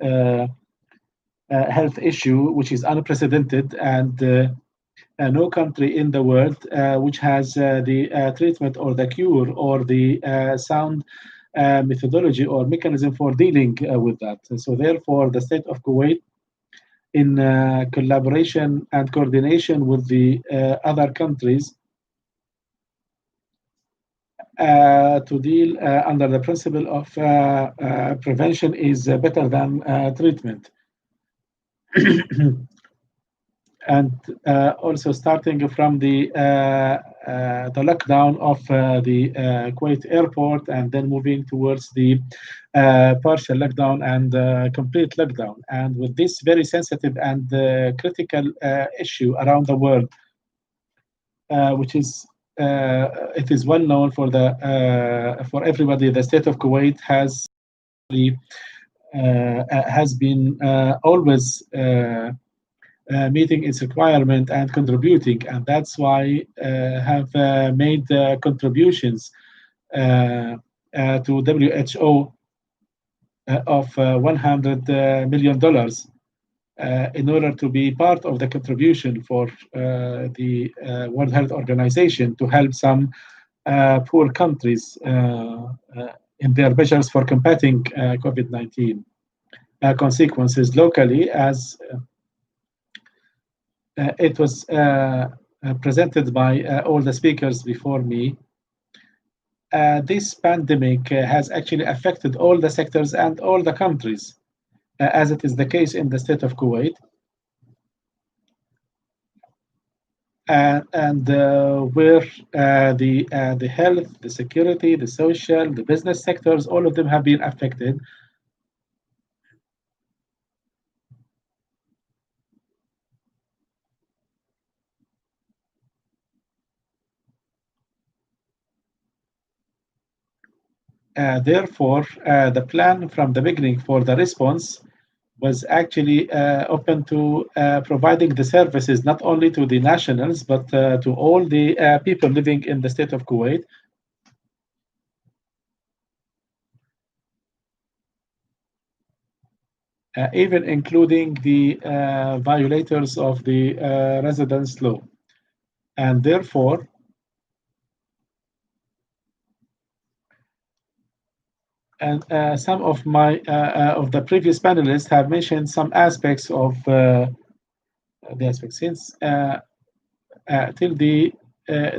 issue, which is unprecedented, and no country in the world which has the treatment or the cure or the sound methodology or mechanism for dealing with that. So therefore, the state of Kuwait, in collaboration and coordination with the other countries, to deal under the principle of prevention is better than treatment. And also starting from the lockdown of the Kuwait airport, and then moving towards the partial lockdown and complete lockdown. And with this very sensitive and critical issue around the world, which is it is well known for everybody, the state of Kuwait has been always meeting its requirement and contributing, and that's why have made contributions to WHO of $100 million in order to be part of the contribution for the World Health Organization to help some poor countries in their measures for combating COVID-19 consequences locally, as it was presented by all the speakers before me. This pandemic has actually affected all the sectors and all the countries, as it is the case in the state of Kuwait. And where the health, the security, the social, the business sectors, all of them have been affected. Therefore, the plan from the beginning for the response was actually open to providing the services not only to the nationals, but to all the people living in the state of Kuwait. Even including the violators of the residence law. And therefore, and some of my of the previous panelists have mentioned some aspects of the aspects since till the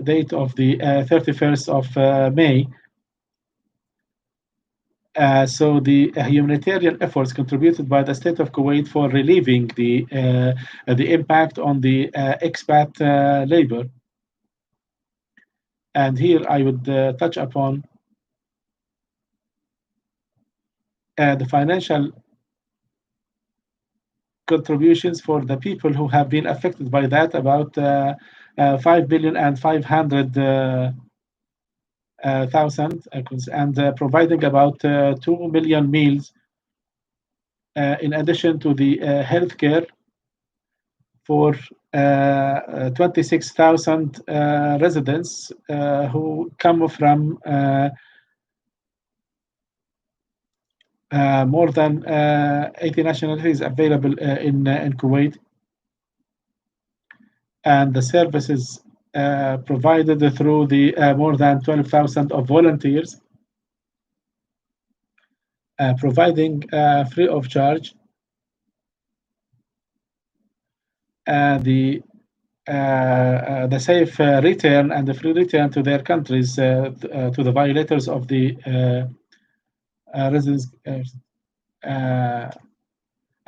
date of the 31st of May. So the humanitarian efforts contributed by the state of Kuwait for relieving the impact on the expat labor. And here I would touch upon the financial contributions for the people who have been affected by that, about 5,500,000 and providing about 2 million meals in addition to the healthcare for 26,000 residents who come from more than 80 nationalities available in Kuwait, and the services provided through the more than 12,000 of volunteers, providing free of charge the safe return and the free return to their countries to the violators of the residents.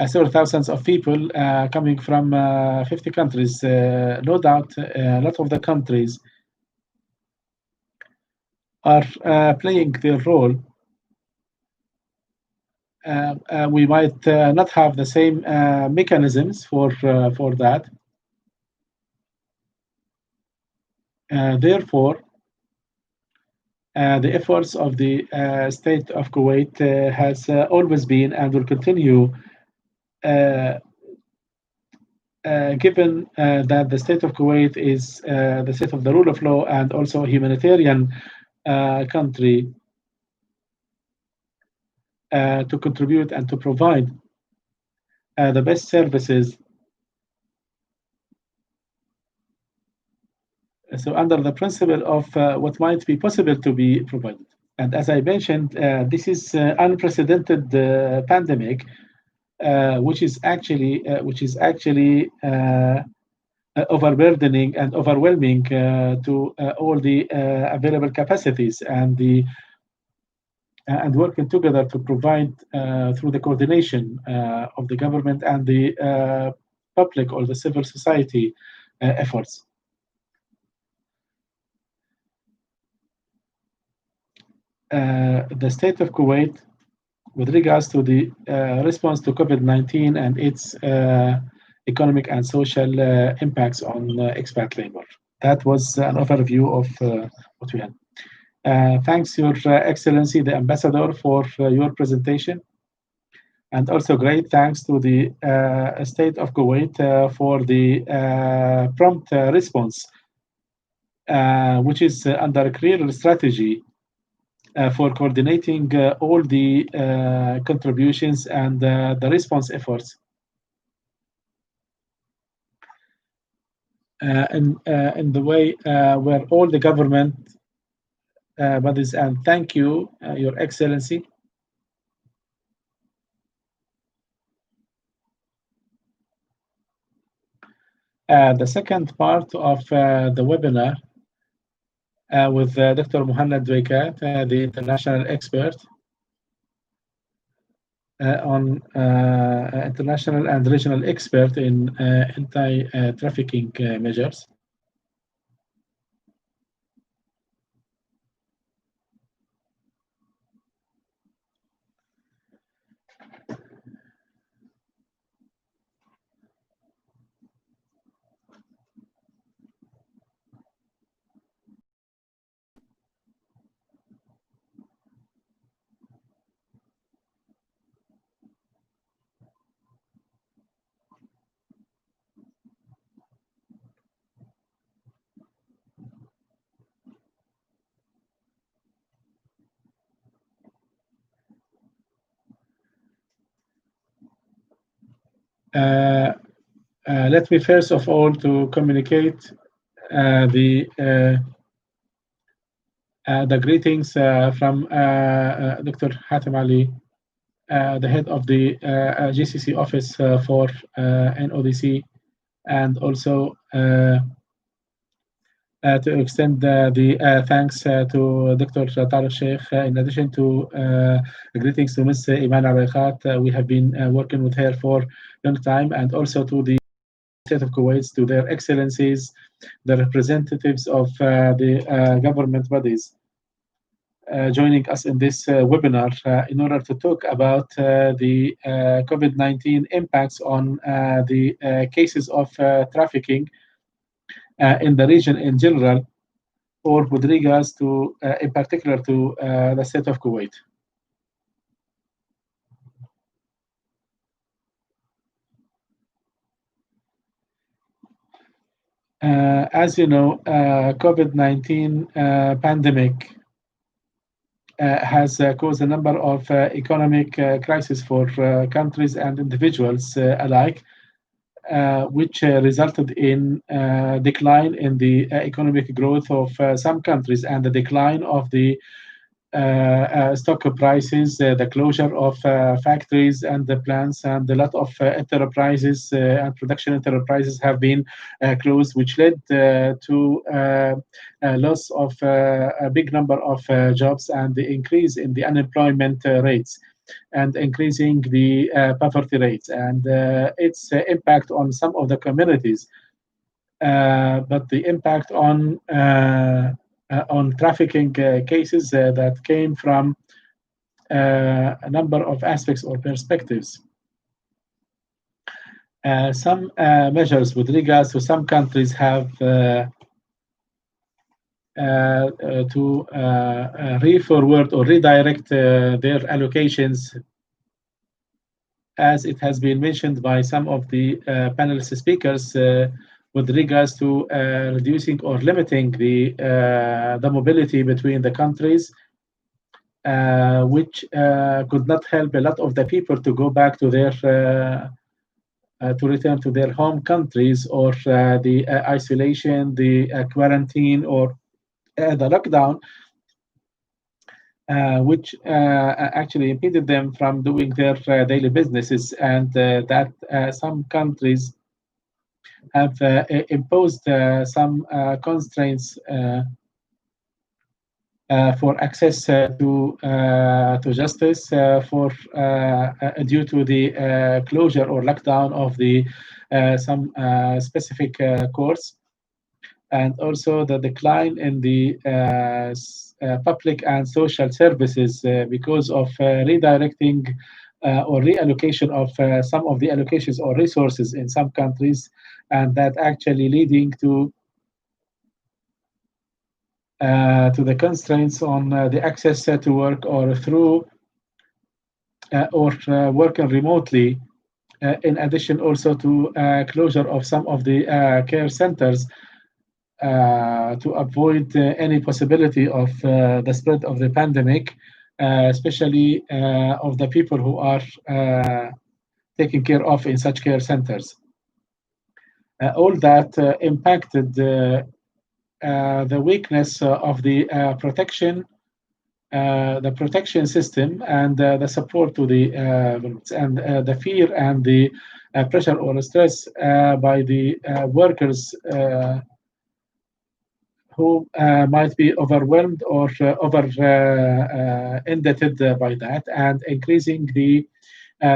Several thousands of people coming from 50 countries. No doubt, a lot of the countries are playing their role. We might not have the same mechanisms for that. Therefore, the efforts of the state of Kuwait has always been and will continue, given that the state of Kuwait is the state of the rule of law and also a humanitarian country, to contribute and to provide the best services. So under the principle of what might be possible to be provided. And as I mentioned, this is unprecedented pandemic, which is actually overburdening and overwhelming to all the available capacities and working together to provide through the coordination of the government and the public or the civil society efforts. The state of Kuwait, with regards to the response to COVID-19 and its economic and social impacts on expat labor. That was an overview of what we had. Thanks, Your Excellency, the Ambassador, for your presentation. And also great thanks to the state of Kuwait for the prompt response, which is under a clear strategy for coordinating all the contributions and the response efforts. In the way where all the government bodies, and thank you, Your Excellency. The second part of the webinar with Dr. Muhannad Dweikat, the international expert on international and regional expert in anti-trafficking measures. Let me first of all to communicate the greetings from Dr. Hatem Ali, the head of the GCC office for NODC, and also to extend the thanks to Dr. Tariq Sheikh, in addition to greetings to Ms. Iman Arayqat. We have been working with her for a long time, and also to the state of Kuwait, to their excellencies, the representatives of the government bodies joining us in this webinar in order to talk about the COVID-19 impacts on the cases of trafficking in the region in general, or with regards to, in particular, to the state of Kuwait? As you know, COVID-19 pandemic has caused a number of economic crises for countries and individuals alike, which resulted in decline in the economic growth of some countries and the decline of the stock prices, the closure of factories and the plants, and a lot of enterprises and production enterprises have been closed, which led to loss of a big number of jobs and the increase in the unemployment rates and increasing the poverty rates and its impact on some of the communities. But the impact on trafficking cases that came from a number of aspects or perspectives. Some measures with regards to some countries have to re-forward or redirect their allocations, as it has been mentioned by some of the panelist speakers, with regards to reducing or limiting the mobility between the countries, which could not help a lot of the people to go back to their to return to their home countries, or the isolation, the quarantine, or the lockdown, which actually impeded them from doing their daily businesses, and that some countries have imposed some constraints for access to justice for due to the closure or lockdown of the some specific courts, and also the decline in the public and social services because of redirecting or reallocation of some of the allocations or resources in some countries, and that actually leading to the constraints on the access to work, or through or working remotely. In addition, also to closure of some of the care centers to avoid any possibility of the spread of the pandemic, especially of the people who are taken care of in such care centers. All that impacted the weakness of the protection system, and the support to the and the fear and the pressure or stress by the workers who might be overwhelmed or over indebted by that, and increasing the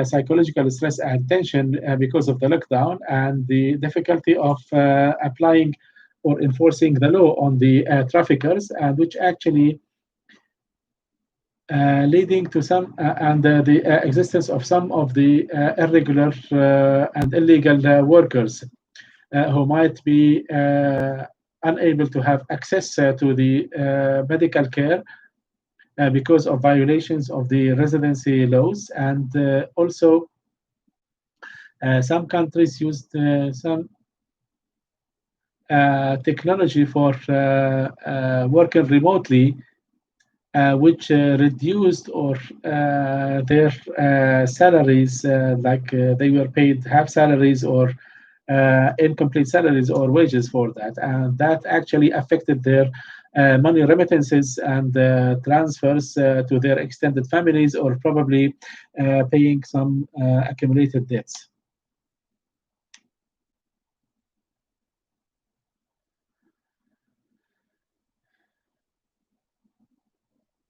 psychological stress and tension because of the lockdown, and the difficulty of applying or enforcing the law on the traffickers, and which actually leading to some and the existence of some of the irregular and illegal workers who might be unable to have access to the medical care because of violations of the residency laws, and also some countries used some technology for working remotely, which reduced or their salaries, like they were paid half salaries or incomplete salaries or wages for that, and that actually affected their money remittances and transfers to their extended families, or probably paying some accumulated debts.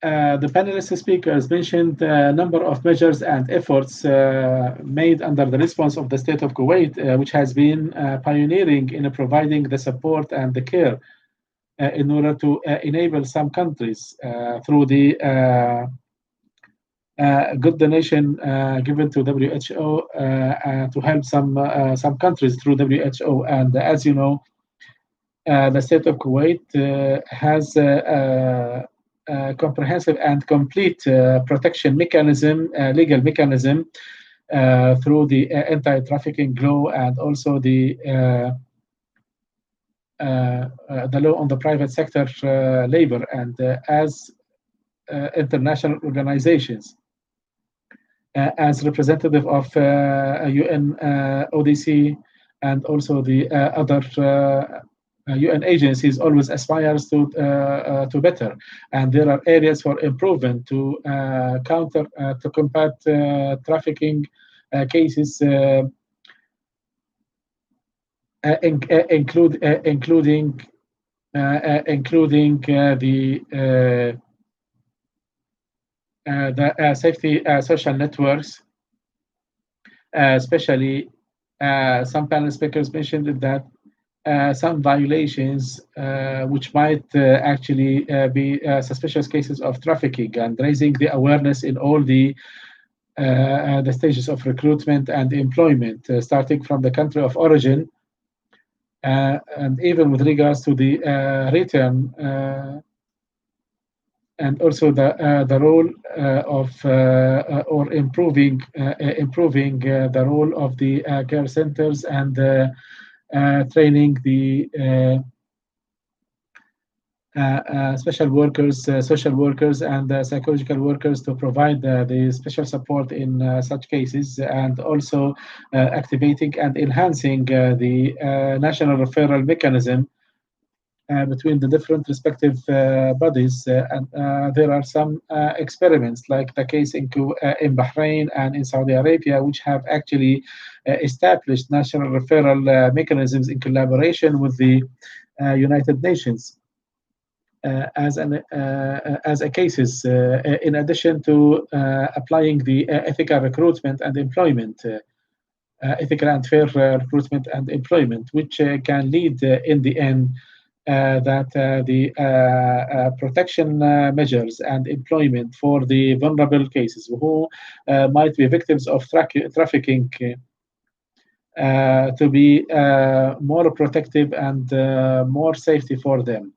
The panelist speakers mentioned a number of measures and efforts made under the response of the state of Kuwait, which has been pioneering in providing the support and the care in order to enable some countries through the good donation given to WHO to help some countries through WHO. And as you know, the state of Kuwait has a comprehensive and complete protection mechanism, legal mechanism, through the anti-trafficking law and also the law on the private sector labor, and as international organizations, as representative of UN ODC and also the other UN agencies, always aspires to better, and there are areas for improvement to combat trafficking cases, including the safety social networks, especially some panel speakers mentioned that some violations which might actually be suspicious cases of trafficking, and raising the awareness in all the stages of recruitment and employment, starting from the country of origin, and even with regards to the return, and also the role of or improving the role of the care centers, and training the special workers, social workers, and psychological workers to provide the special support in such cases, and also activating and enhancing the national referral mechanism between the different respective bodies. And there are some experiments, like the case in Bahrain and in Saudi Arabia, which have actually established national referral mechanisms in collaboration with the United Nations as a cases, in addition to applying the ethical recruitment and employment, ethical and fair recruitment and employment, which can lead in the end that the protection measures and employment for the vulnerable cases who might be victims of trafficking to be more protective and more safety for them.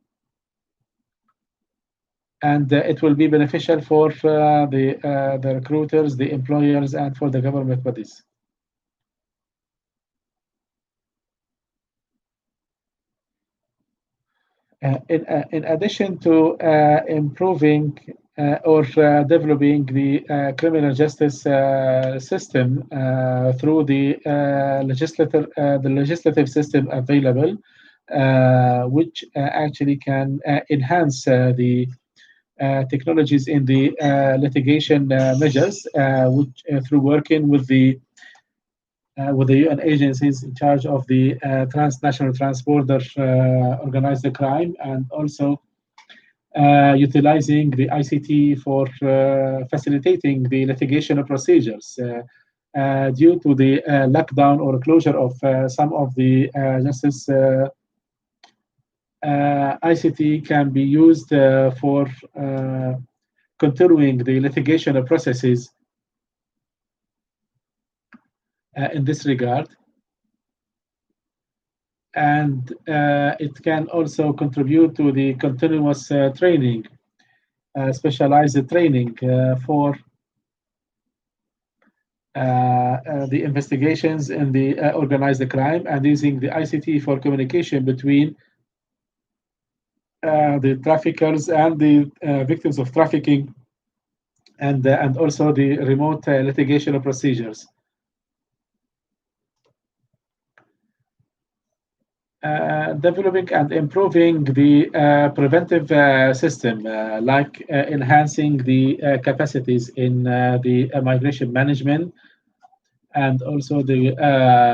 And it will be beneficial for the recruiters, the employers, and for the government bodies. In addition to improving or developing the criminal justice system through the legislative system available, which actually can enhance the technologies in the litigation measures, which through working with the UN agencies in charge of the transnational transborder organized crime, and also utilizing the ICT for facilitating the litigation procedures. Due to the lockdown or closure of some of the justice, ICT can be used for continuing the litigation processes in this regard. And it can also contribute to the continuous training, specialized training for the investigations in the organized crime, and using the ICT for communication between the traffickers and the victims of trafficking, and also the remote litigation procedures. Developing and improving the preventive system, like enhancing the capacities in the migration management, and also the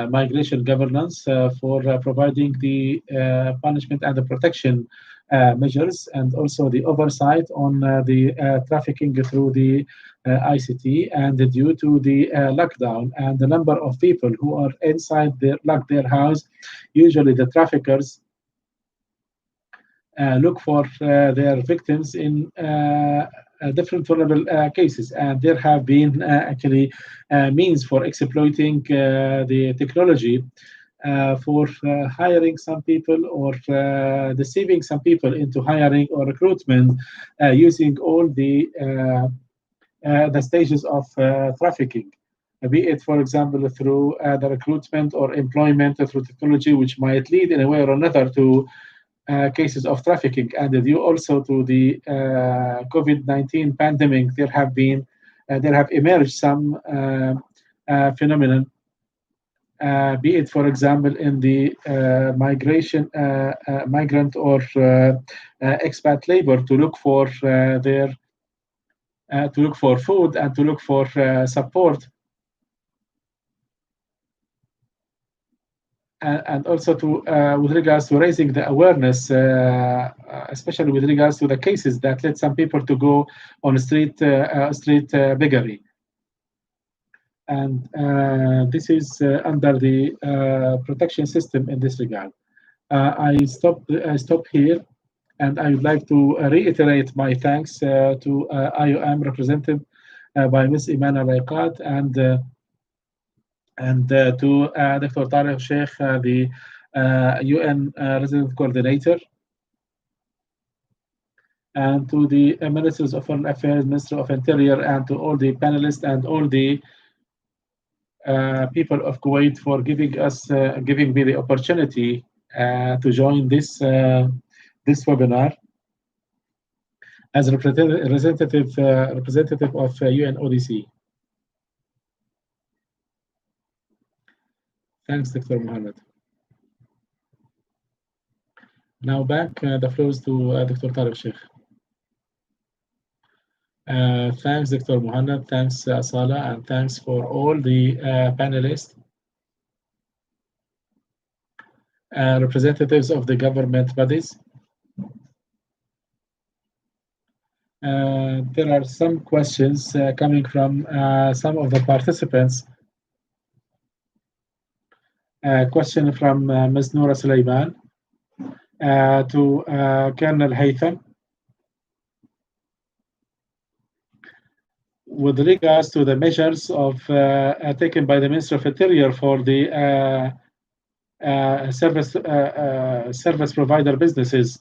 migration governance for providing the punishment and the protection measures, and also the oversight on the trafficking through the ICT. And due to the lockdown and the number of people who are inside their house, usually the traffickers look for their victims in different vulnerable cases, and there have been actually means for exploiting the technology for hiring some people or deceiving some people into hiring or recruitment using all the stages of trafficking, be it, for example, through the recruitment or employment through technology, which might lead in a way or another to cases of trafficking. And due also to the COVID-19 pandemic, there have emerged some phenomenon, be it, for example, in the migrant or expat labor to look for food and to look for support, and also to with regards to raising the awareness, especially with regards to the cases that led some people to go on street beggary. And this is under the protection system in this regard. I stop here, and I would like to reiterate my thanks to IOM represented by Ms. Imana Raiqat and to Dr. Tariq Sheikh, the UN resident coordinator, and to the Ministers of Foreign Affairs, Minister of Interior, and to all the panelists and all the people of Kuwait for giving me the opportunity to join this webinar as a representative of UNODC. Thanks, Dr. Mohammed. Now back, the floor is to Dr. Tariq Sheikh. Thanks, Dr. Mohammed. Thanks, Salah, and thanks for all the panelists, representatives of the government bodies. There are some questions coming from some of the participants. A question from Ms. Noura Sulaiman to Colonel Haytham. With regards to the measures taken by the Minister of Interior for the service provider businesses,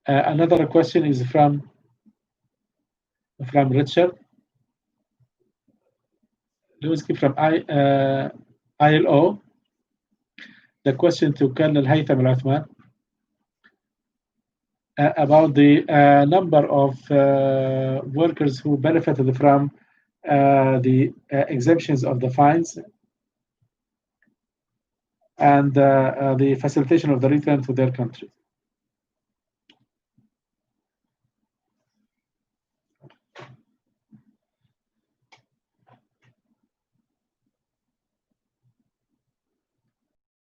another question is from Richard Lewinsky from ILO. The question to Colonel Haytham Al-Uthman about the number of workers who benefited from the exemptions of the fines and the facilitation of the return to their country.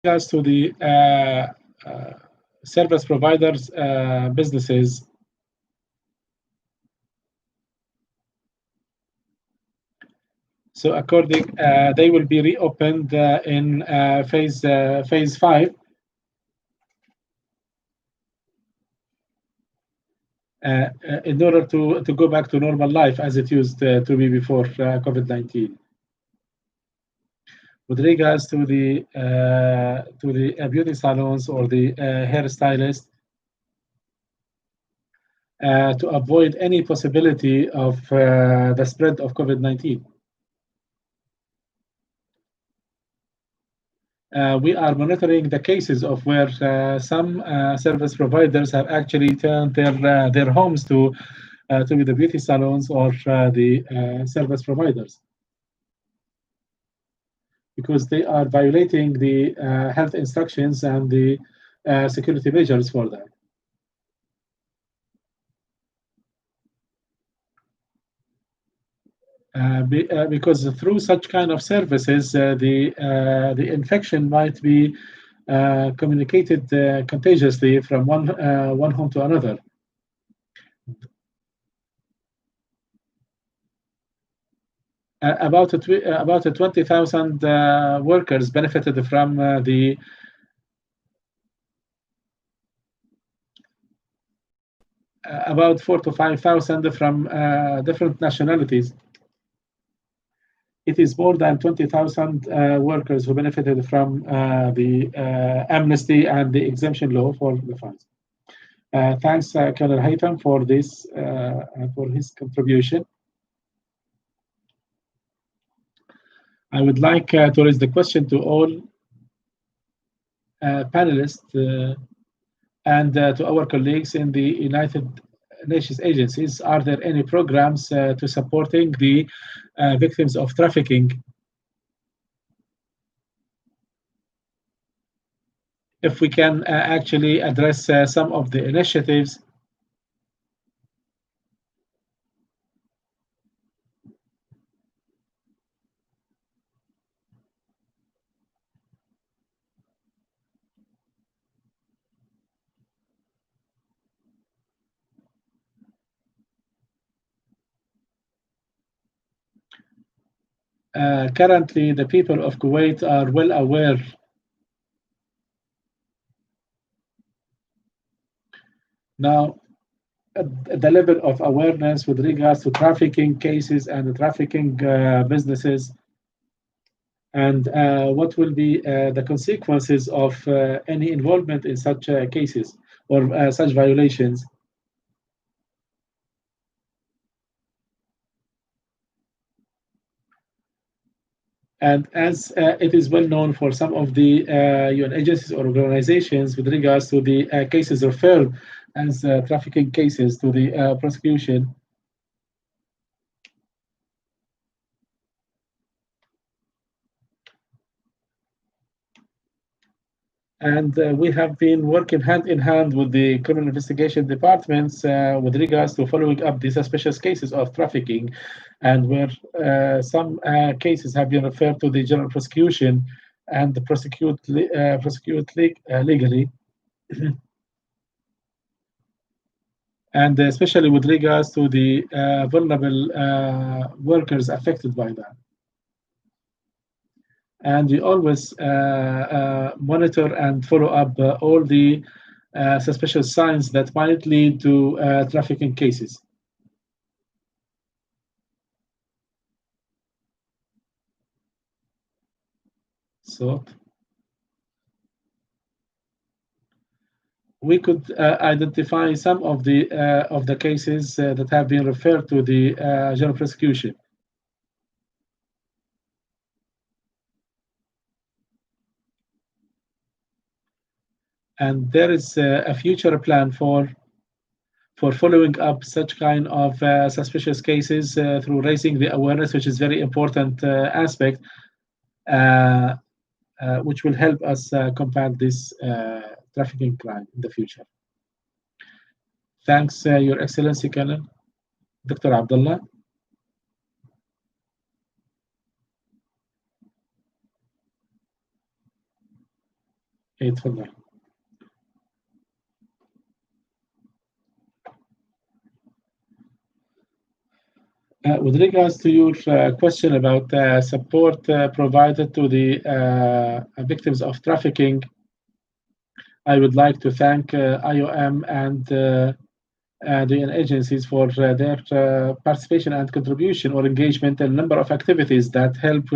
Regards to the service providers businesses, so according they will be reopened in phase 5 in order to go back to normal life as it used to be before COVID-19. With regards to the beauty salons or the hairstylists, to avoid any possibility of the spread of COVID-19. We are monitoring the cases of where some service providers have actually turned their homes to be the beauty salons or the service providers, because they are violating the health instructions and the security measures for that. Because through such kind of services, the infection might be communicated contagiously from one home to another. about 20,000 workers benefited from the about 4 to 5,000 from different nationalities. It is more than 20,000 workers who benefited from the amnesty and the exemption law for the funds. Thanks, Colonel Haytham, for this for his contribution. I would like to raise the question to all panelists and to our colleagues in the United Nations agencies. Are there any programs to supporting the victims of trafficking? If we can actually address some of the initiatives. Currently, the people of Kuwait are well aware now. The level of awareness with regards to trafficking cases and trafficking businesses, and what will be the consequences of any involvement in such cases or such violations. And as it is well known for some of the UN agencies or organizations with regards to the cases referred as trafficking cases to the prosecution, and we have been working hand in hand with the criminal investigation departments with regards to following up these suspicious cases of trafficking, and where some cases have been referred to the general prosecution and prosecute legally. And especially with regards to the vulnerable workers affected by that. And we always monitor and follow up all the suspicious signs that might lead to trafficking cases. So we could identify some of the cases that have been referred to the general prosecution. And there is a future plan for following up such kind of suspicious cases through raising the awareness, which is very important aspect, which will help us combat this trafficking crime in the future. Thanks, Your Excellency, Colonel. Dr. Abdullah. تفضل. With regards to your question about support provided to the victims of trafficking, I would like to thank IOM and the UN agencies for their participation and contribution or engagement in a number of activities that help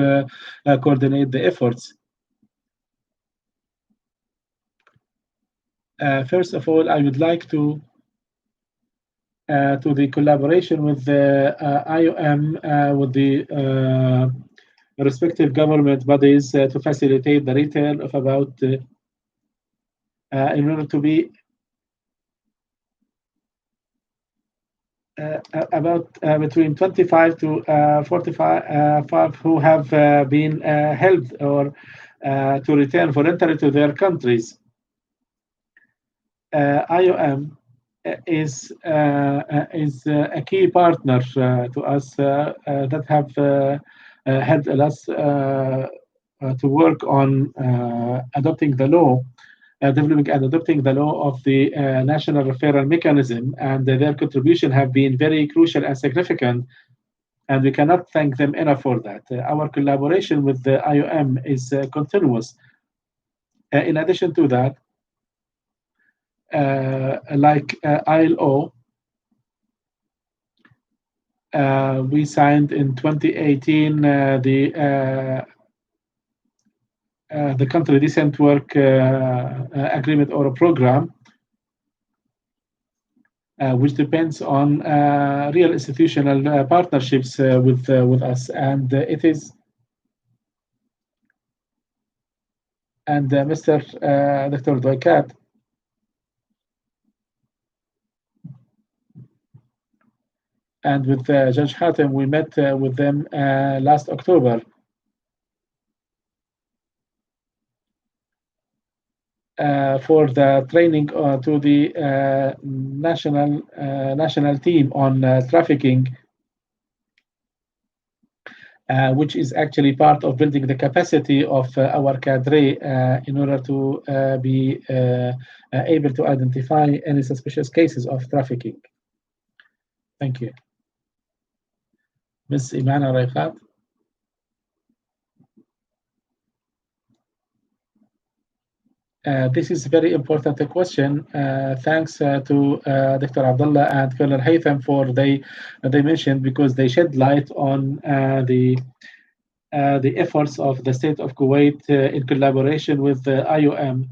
coordinate the efforts. First of all, I would like to the collaboration with the IOM, with the respective government bodies to facilitate the return of about, in order to be about between 25 to 45 who have been held or to return voluntarily to their countries. IOM is a key partner to us that have helped us to work on adopting the law, developing and adopting the law of the national referral mechanism, and their contribution have been very crucial and significant and we cannot thank them enough for that. Our collaboration with the IOM is continuous. In addition to that, like ILO, we signed in 2018 the country decent work agreement or a program, which depends on real institutional partnerships with us, and it is. And Mr. Dr. Doikat, and with Judge Hatem, we met with them last October. For the training to the national team on trafficking, which is actually part of building the capacity of our cadre in order to be able to identify any suspicious cases of trafficking. Thank you. Ms. Imana Raifat. This is a very important question. Thanks to Dr. Abdullah and Colonel Haytham for they mentioned, because they shed light on the efforts of the state of Kuwait in collaboration with the IOM.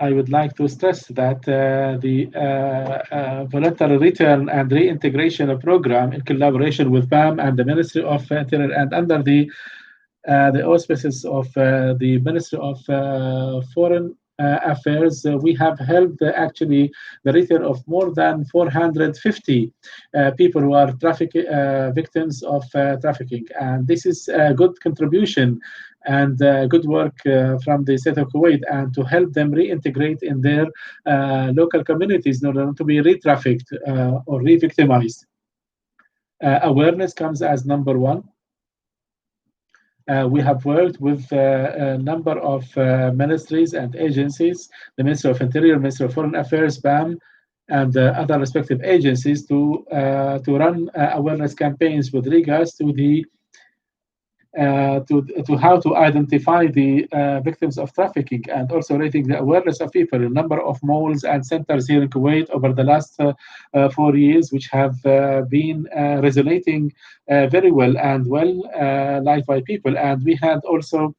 I would like to stress that the voluntary return and reintegration program in collaboration with BAM and the Ministry of Interior and under the auspices of the Ministry of Foreign Affairs, we have helped actually the return of more than 450 people who are victims of trafficking. And this is a good contribution and good work from the state of Kuwait, and to help them reintegrate in their local communities in order not to be re-trafficked or re-victimized. Awareness comes as number one. We have worked with a number of ministries and agencies, the Ministry of Interior, Ministry of Foreign Affairs, BAM, and other respective agencies to run awareness campaigns with regards to the to how to identify the victims of trafficking, and also raising the awareness of people. A number of malls and centers here in Kuwait over the last 4 years, which have been resonating very well and liked by people. And we had also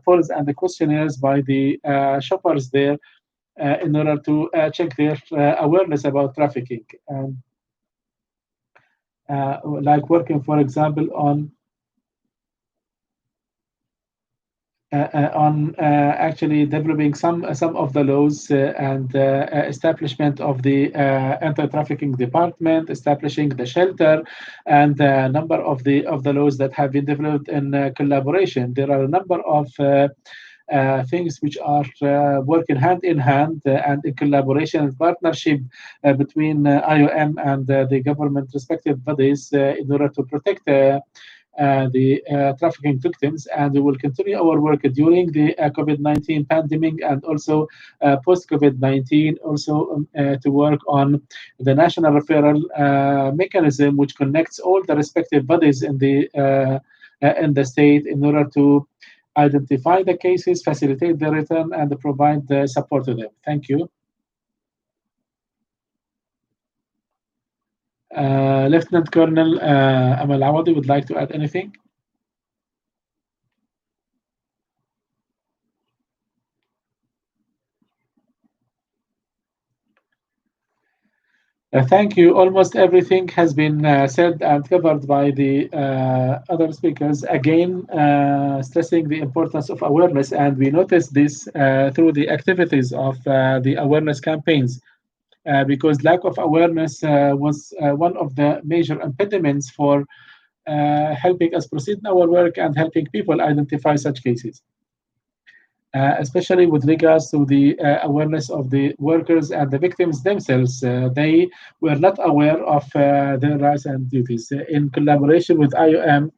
polls and the questionnaires by the shoppers there in order to check their awareness about trafficking. Like working, for example, on actually developing some of the laws and establishment of the anti-trafficking department, establishing the shelter, and a number of the laws that have been developed in collaboration. There are a number of things which are working hand in hand and in collaboration and partnership between IOM and the government respective bodies in order to protect the trafficking victims. And we will continue our work during the COVID-19 pandemic and also post-COVID-19, also to work on the national referral mechanism, which connects all the respective bodies in the state in order to identify the cases, facilitate the return, and provide the support to them. Thank you. Lieutenant Colonel Amal Awadi would like to add anything? Thank you. Almost everything has been said and covered by the other speakers. Again, stressing the importance of awareness, and we noticed this through the activities of the awareness campaigns. Because lack of awareness was one of the major impediments for helping us proceed in our work and helping people identify such cases, especially with regards to the awareness of the workers and the victims themselves. They were not aware of their rights and duties. In collaboration with IOM,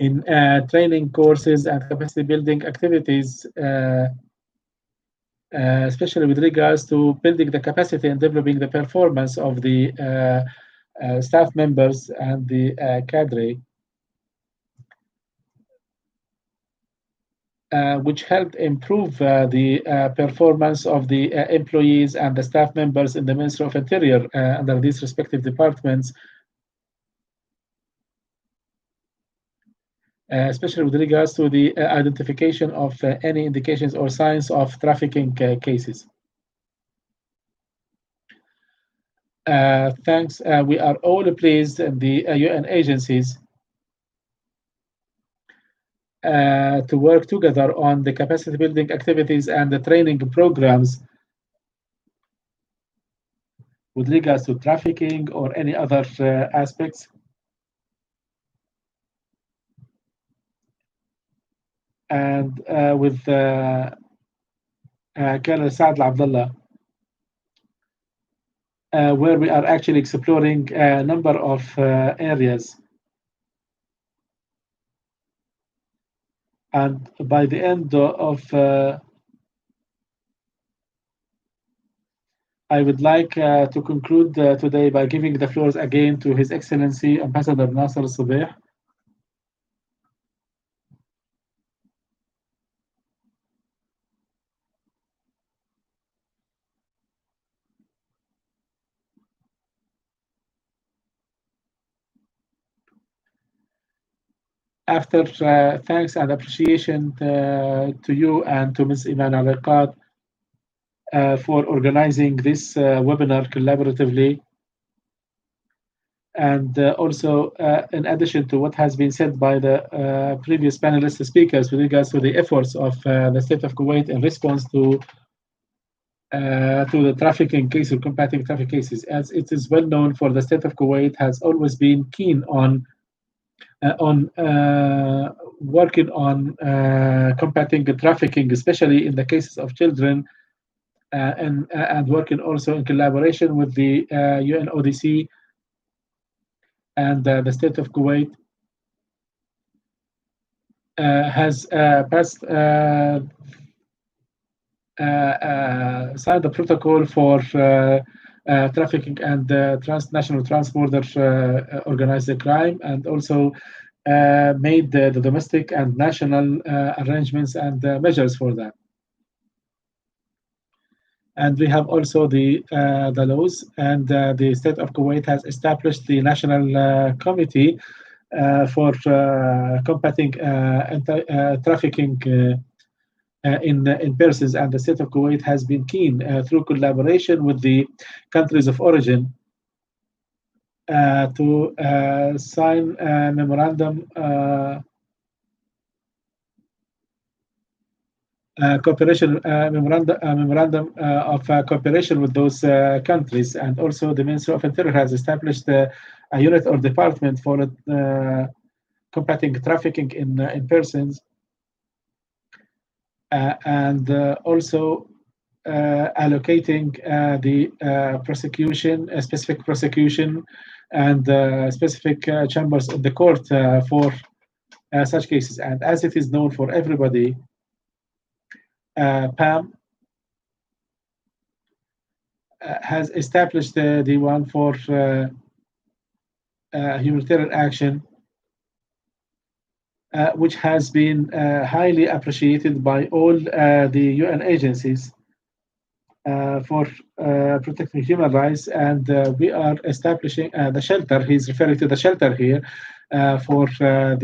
in training courses and capacity building activities, especially with regards to building the capacity and developing the performance of the staff members and the cadre, which helped improve the performance of the employees and the staff members in the Ministry of Interior under these respective departments, especially with regards to the identification of any indications or signs of trafficking cases. Thanks. We are all pleased in the UN agencies to work together on the capacity building activities and the training programs with regards to trafficking or any other aspects. And with Colonel Saad Abdullah, where we are actually exploring a number of areas. And by the end of, I would like to conclude today by giving the floors again to His Excellency Ambassador Nasser Sabeh. After thanks and appreciation to you and to Ms. Iman Al-Raqad for organizing this webinar collaboratively. And also, in addition to what has been said by the previous panelist speakers with regards to the efforts of the state of Kuwait in response to the trafficking case or combating traffic cases, as it is well known for the state of Kuwait has always been keen on working on combating trafficking, especially in the cases of children, and working also in collaboration with the UNODC and the state of Kuwait has passed signed a protocol for trafficking and transnational transborder organized crime, and also made the domestic and national arrangements and measures for that. And we have also the laws, and the state of Kuwait has established the national committee for combating trafficking in persons, and the state of Kuwait has been keen through collaboration with the countries of origin to sign a memorandum cooperation memorandum of cooperation with those countries, and also the Ministry of Interior has established a unit or department for combating trafficking in persons, and also allocating the prosecution, specific prosecution, and specific chambers of the court for such cases. And as it is known for everybody, PAM has established the one for humanitarian action, which has been highly appreciated by all the UN agencies for protecting human rights. And we are establishing the shelter. He's referring to the shelter here for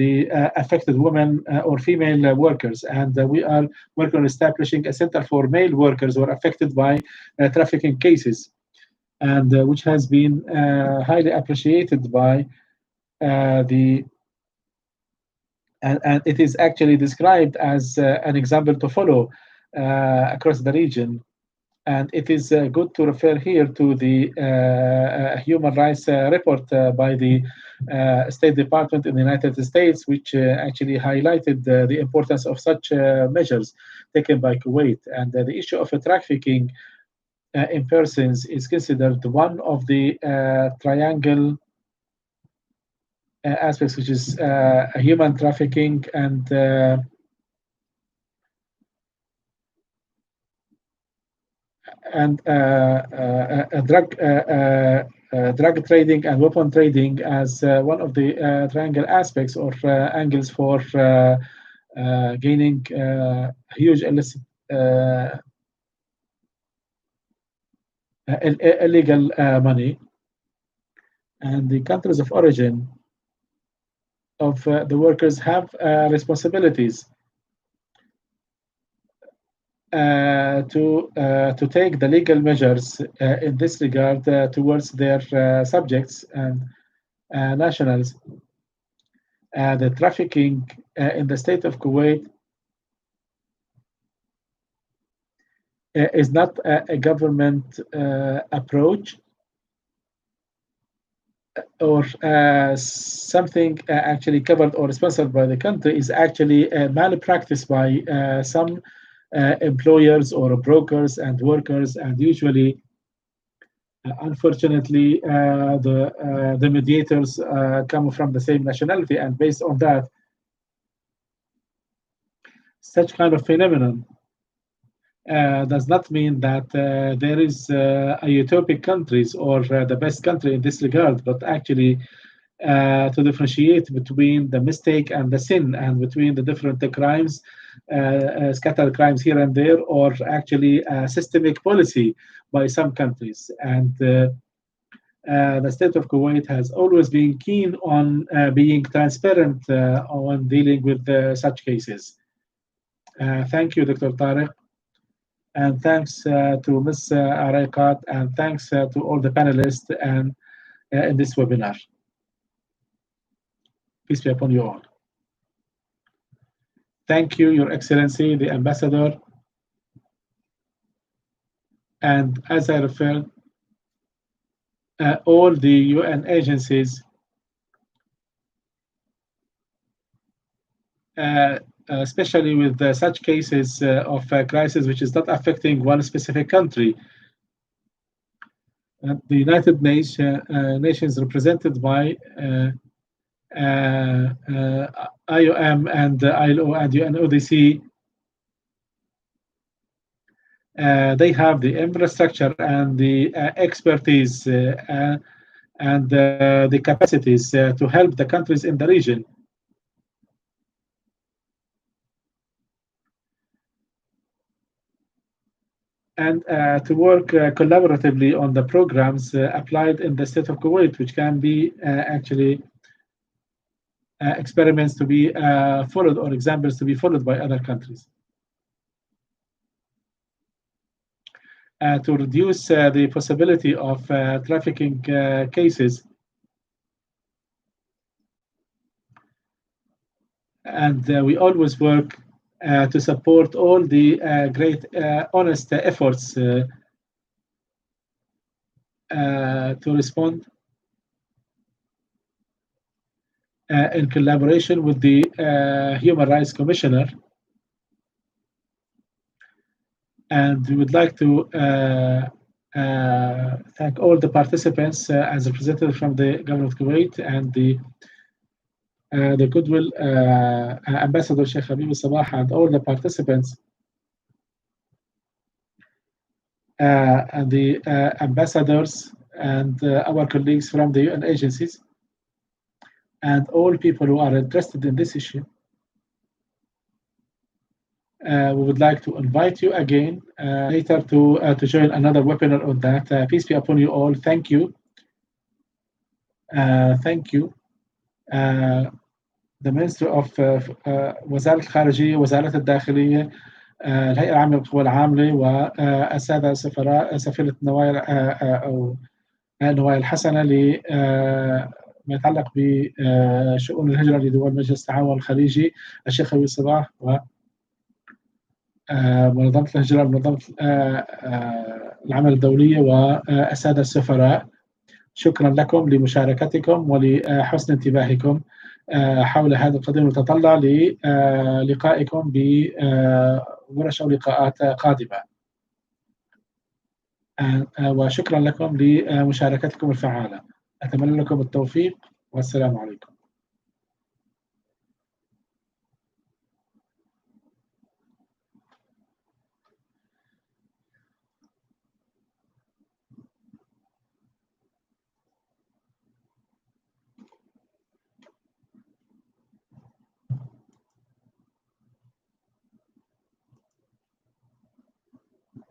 the affected women or female workers. And we are working on establishing a center for male workers who are affected by trafficking cases, and which has been highly appreciated by the and it is actually described as an example to follow across the region. And it is good to refer here to the human rights report by the State Department in the United States, which actually highlighted the importance of such measures taken by Kuwait. And the issue of trafficking in persons is considered one of the triangle aspects, which is human trafficking and and drug trading and weapon trading as one of the triangle aspects or angles for gaining huge illicit illegal money. And the countries of origin of the workers have responsibilities to take the legal measures in this regard towards their subjects and nationals. The trafficking in the state of Kuwait is not a government approach or something actually covered or sponsored by the country. Is actually malpractice by some employers or brokers and workers, and usually, unfortunately, the mediators come from the same nationality, and based on that, such kind of phenomenon does not mean that there is a utopic countries or the best country in this regard, but actually to differentiate between the mistake and the sin, and between the different crimes, scattered crimes here and there, or actually systemic policy by some countries. And the state of Kuwait has always been keen on being transparent on dealing with such cases. Thank you, Dr. Tariq. And thanks to Ms. Araiqat, and thanks to all the panelists and in this webinar. Peace be upon you all. Thank you, Your Excellency, the Ambassador. And as I referred, all the UN agencies especially with such cases of crisis which is not affecting one specific country. The United Nations represented by IOM and ILO and UNODC, they have the infrastructure and the expertise and the capacities to help the countries in the region. And to work collaboratively on the programs applied in the state of Kuwait, which can be actually experiments to be followed or examples to be followed by other countries. To reduce the possibility of trafficking cases. And we always work to support all the great honest efforts to respond in collaboration with the Human Rights Commissioner. And we would like to thank all the participants as represented from the government of Kuwait and the Goodwill Ambassador Sheikh Habib Sabah and all the participants and the ambassadors and our colleagues from the UN agencies and all people who are interested in this issue. We would like to invite you again later to join another webinar on that. Peace be upon you all. Thank you. Thank you. The Minister of وزارة الخارجية، وزارة الداخلية، الهيئة العامة للقوى العاملة، والسادة سفراء سفيرة النوايا أو النوايا الحسنة ما يتعلق بشؤون الهجرة لدول مجلس التعاون الخليجي، الشيخ حبيب صباح، ومنظمة الهجرة، منظمة العمل الدولية، والسادة السفراء. شكرا لكم لمشاركتكم ولحسن انتباهكم حول هذا القضية، ونتطلع للقائكم بورش أو لقاءات قادمة. وشكرا لكم لمشاركتكم الفعالة. أتمنى لكم التوفيق والسلام عليكم.